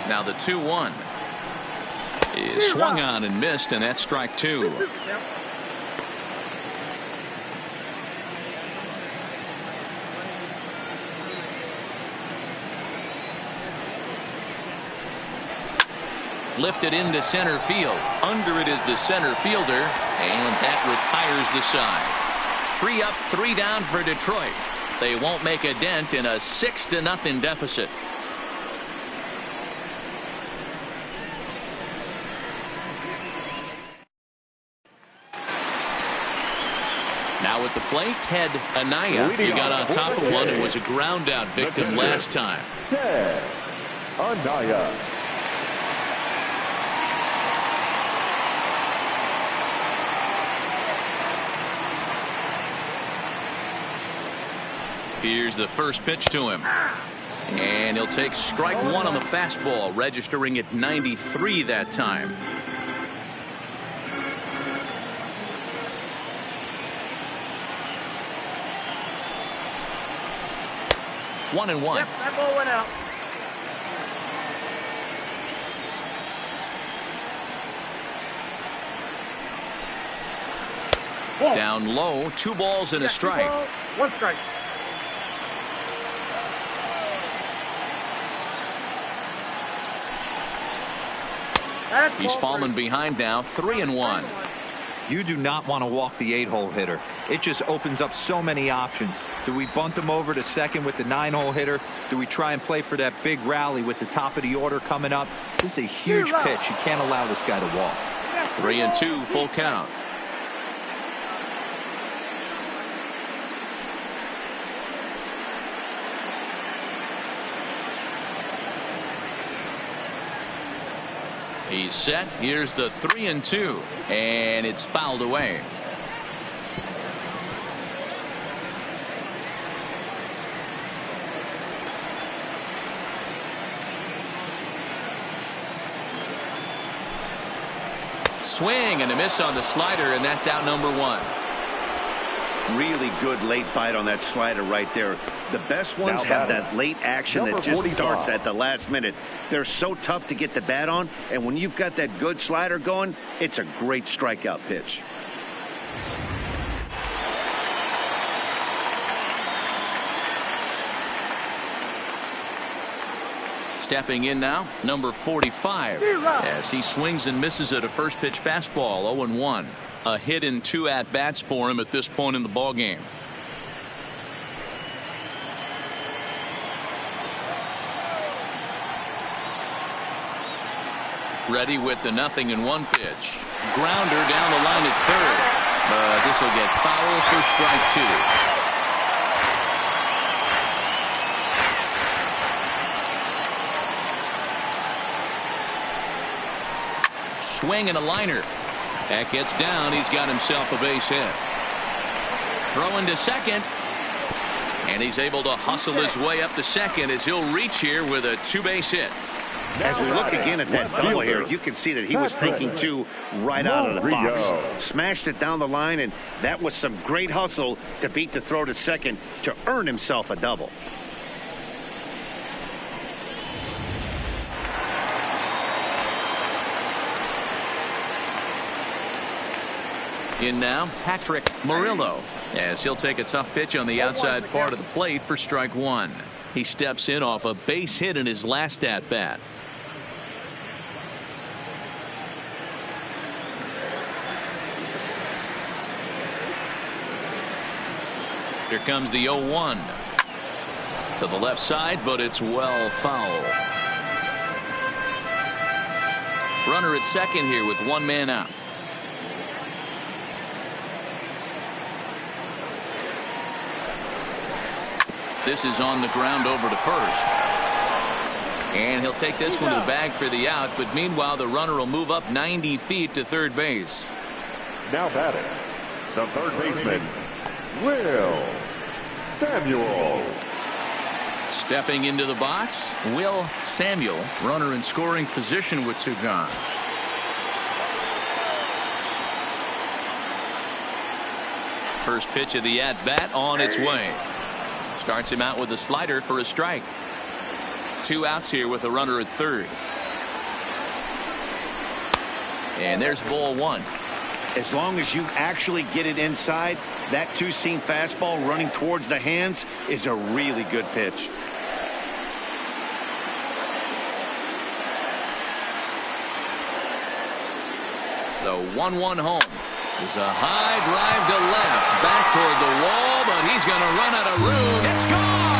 Now the 2-1 is swung on and missed, and that's strike 2. Lifted into center field. Under it is the center fielder, and that retires the side. 3 up, 3 down for Detroit. They won't make a dent in a 6-0 deficit. Now at the plate, Ted Anaya. He got on top of one and was a ground out victim last time. Ted Anaya. Here's the first pitch to him. And he'll take strike one on the fastball, registering at 93 that time. One and one. Yep, that ball went out. Ball. Down low, 2 balls and a strike. 2 balls, 1 strike. He's fallen behind now, 3 and 1. You do not want to walk the 8-hole hitter. It just opens up so many options. Do we bunt him over to second with the 9-hole hitter? Do we try and play for that big rally with the top of the order coming up? This is a huge pitch. You can't allow this guy to walk. 3 and 2, full count. He's set. Here's the 3 and 2, and it's fouled away. Swing and a miss on the slider, and that's out number 1. Really good late bite on that slider right there. The best ones have that late action that just starts at the last minute. They're so tough to get the bat on, and when you've got that good slider going, it's a great strikeout pitch. Stepping in now, number 45, as he swings and misses at a first pitch fastball. 0-1. A hit in 2 at-bats for him at this point in the ball game. Ready with the 0-1 pitch. Grounder down the line at third, but this will get foul for strike 2. Swing and a liner. That gets down. He's got himself a base hit. Throwing to second. And he's able to hustle his way up to second as he'll reach here with a 2-base hit. As we look again at that double here, you can see that he was thinking too right out of the box. Smashed it down the line, and that was some great hustle to beat the throw to second to earn himself a double. In now, Patrick Murillo, as he'll take a tough pitch on the outside part of the plate for strike 1. He steps in off a base hit in his last at-bat. Here comes the 0-1 to the left side, but it's well foul. Runner at second here with 1 man out. This is on the ground over to first. And he'll take this one to the bag for the out, but meanwhile the runner will move up 90 feet to third base. Now batting, the third baseman, Will Samuel. Stepping into the box, Will Samuel, runner in scoring position with 2 gone. First pitch of the at-bat on its way. Starts him out with a slider for a strike. 2 outs here with a runner at third. And there's ball 1. As long as you actually get it inside, that 2-seam fastball running towards the hands is a really good pitch. The 1-1 home is a high drive to left, back toward the wall, but he's going to run out of room. It's gone.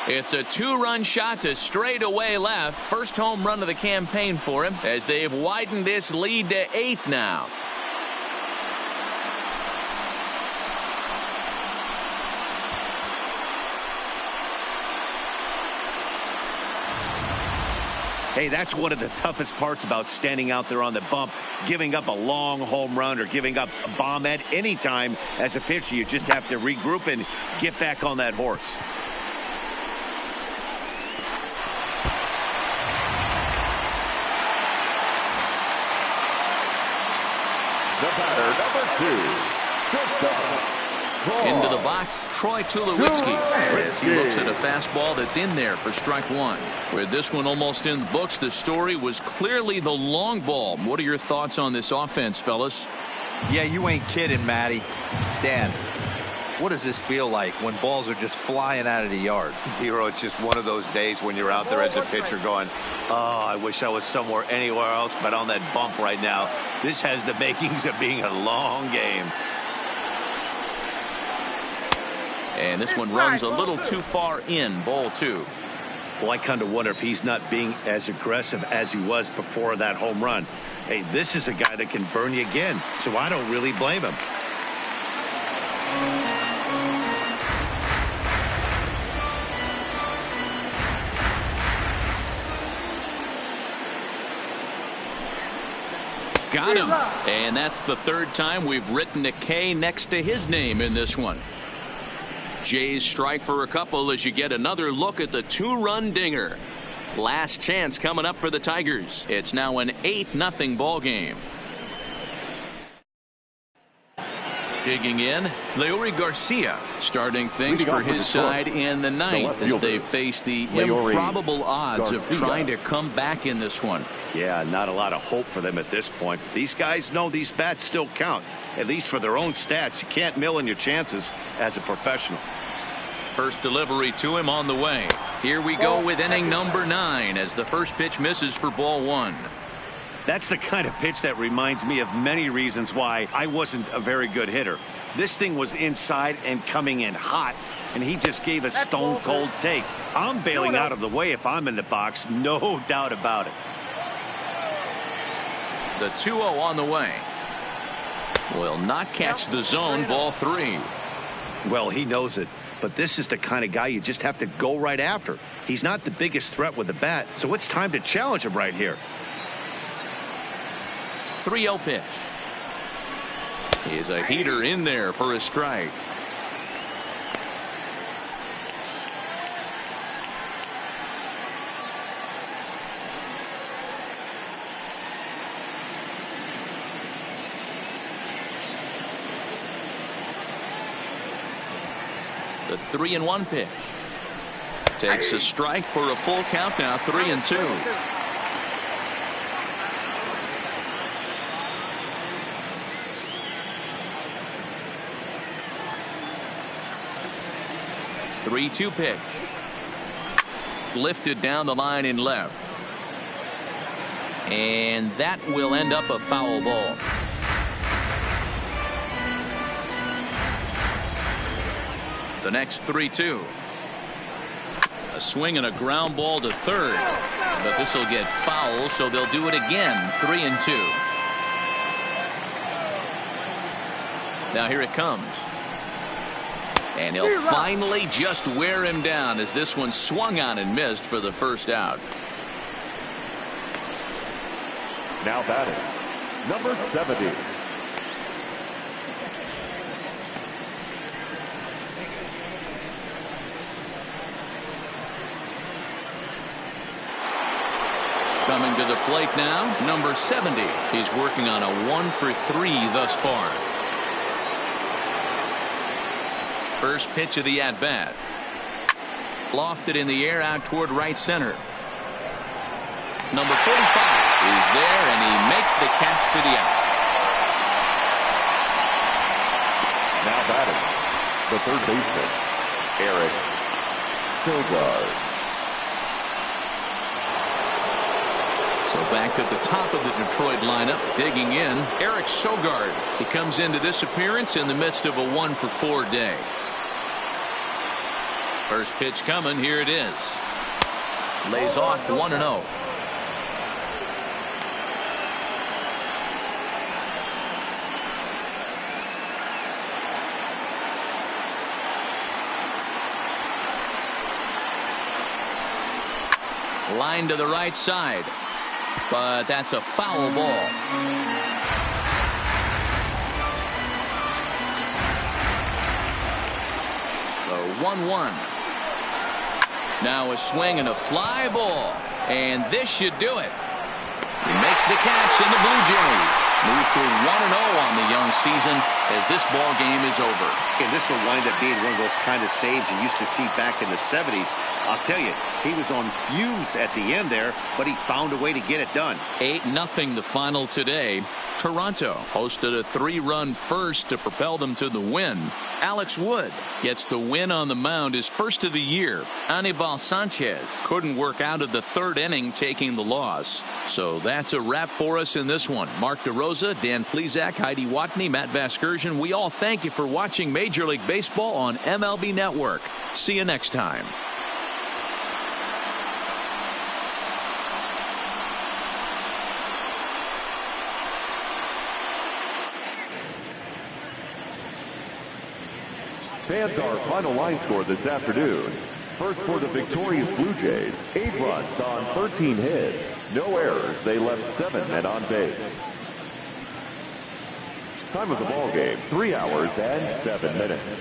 It's a 2-run shot to straightaway left. First home run of the campaign for him, as they've widened this lead to 8 now. Hey, that's one of the toughest parts about standing out there on the bump. Giving up a long home run or giving up a bomb at any time as a pitcher. You just have to regroup and get back on that horse. The batter, number 2, shortstop. Into the box, Troy Tulowitzki, as he looks at a fastball that's in there for strike one. With this one almost in the books, the story was clearly the long ball. What are your thoughts on this offense, fellas? Yeah, you ain't kidding, Matty. Dan, what does this feel like when balls are just flying out of the yard? Hero, it's just one of those days when you're out there as a pitcher going, oh, I wish I was somewhere anywhere else but on that bump right now. This has the makings of being a long game. And this one runs a little too far in, ball 2. Well, I kind of wonder if he's not being as aggressive as he was before that home run. Hey, this is a guy that can burn you again, so I don't really blame him. Got him. And that's the third time we've written a K next to his name in this one. Jays strike for a couple as you get another look at the 2-run dinger. Last chance coming up for the Tigers. It's now an 8-0 ball game. Digging in, Leury Garcia starting things for his side in the ninth as they face the improbable odds of trying to come back in this one. Yeah, not a lot of hope for them at this point. These guys know these bats still count, at least for their own stats. You can't mill in your chances as a professional. First delivery to him on the way. Here we go with inning number 9 as the first pitch misses for ball 1. That's the kind of pitch that reminds me of many reasons why I wasn't a very good hitter. This thing was inside and coming in hot, and he just gave a stone cold take. I'm bailing out of the way if I'm in the box, no doubt about it. The 2-0 on the way. Will not catch the zone, ball 3. Well, he knows it, but this is the kind of guy you just have to go right after. He's not the biggest threat with the bat, so it's time to challenge him right here. 3-0 pitch. Is a heater in there for a strike. The 3-1 pitch. Takes a strike for a full count now, 3-2. The 3-2 pitch. Lifted down the line in left. And that will end up a foul ball. The next 3-2. A swing and a ground ball to third. But this will get foul, so they'll do it again. 3-2. Now here it comes. And he'll finally just wear him down as this one swung on and missed for the first out. Now batting, number 70. Coming to the plate now, number 70. He's working on a 1-for-3 thus far. First pitch of the at-bat. Lofted in the air out toward right center. Number 45 is there, and he makes the catch for the out. Now batting, the third baseman, Eric Sogard. So back at the top of the Detroit lineup, digging in, Eric Sogard. He comes into this appearance in the midst of a 1-for-4 day. First pitch coming, here it is. Lays off 1-0. Line to the right side. But that's a foul ball. The 1-1. Now a swing and a fly ball. And this should do it. He makes the catch, and the Blue Jays move to 1-0 on the young season as this ball game is over. And this will wind up being one of those kind of saves you used to see back in the 70s. I'll tell you, he was on fumes at the end there, but he found a way to get it done. 8-0 the final today. Toronto hosted a 3-run first to propel them to the win. Alex Wood gets the win on the mound, his first of the year. Anibal Sanchez couldn't work out of the third inning, taking the loss. So that's a wrap for us in this one. Mark DeRosa, Dan Plesac, Heidi Watney, Matt Vasgersian. We all thank you for watching Major League Baseball on MLB Network. See you next time. Fans, our final line score this afternoon. First for the victorious Blue Jays, 8 runs on 13 hits. No errors. They left 7 men on base. Time of the ball game, 3 hours and 7 minutes.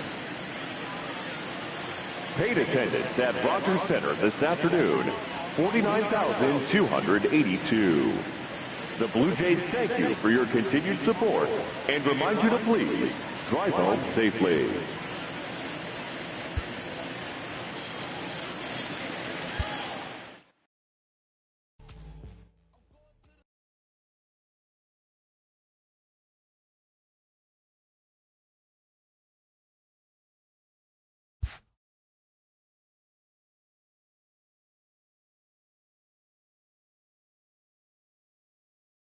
Paid attendance at Rogers Center this afternoon, 49,282. The Blue Jays thank you for your continued support and remind you to please drive home safely.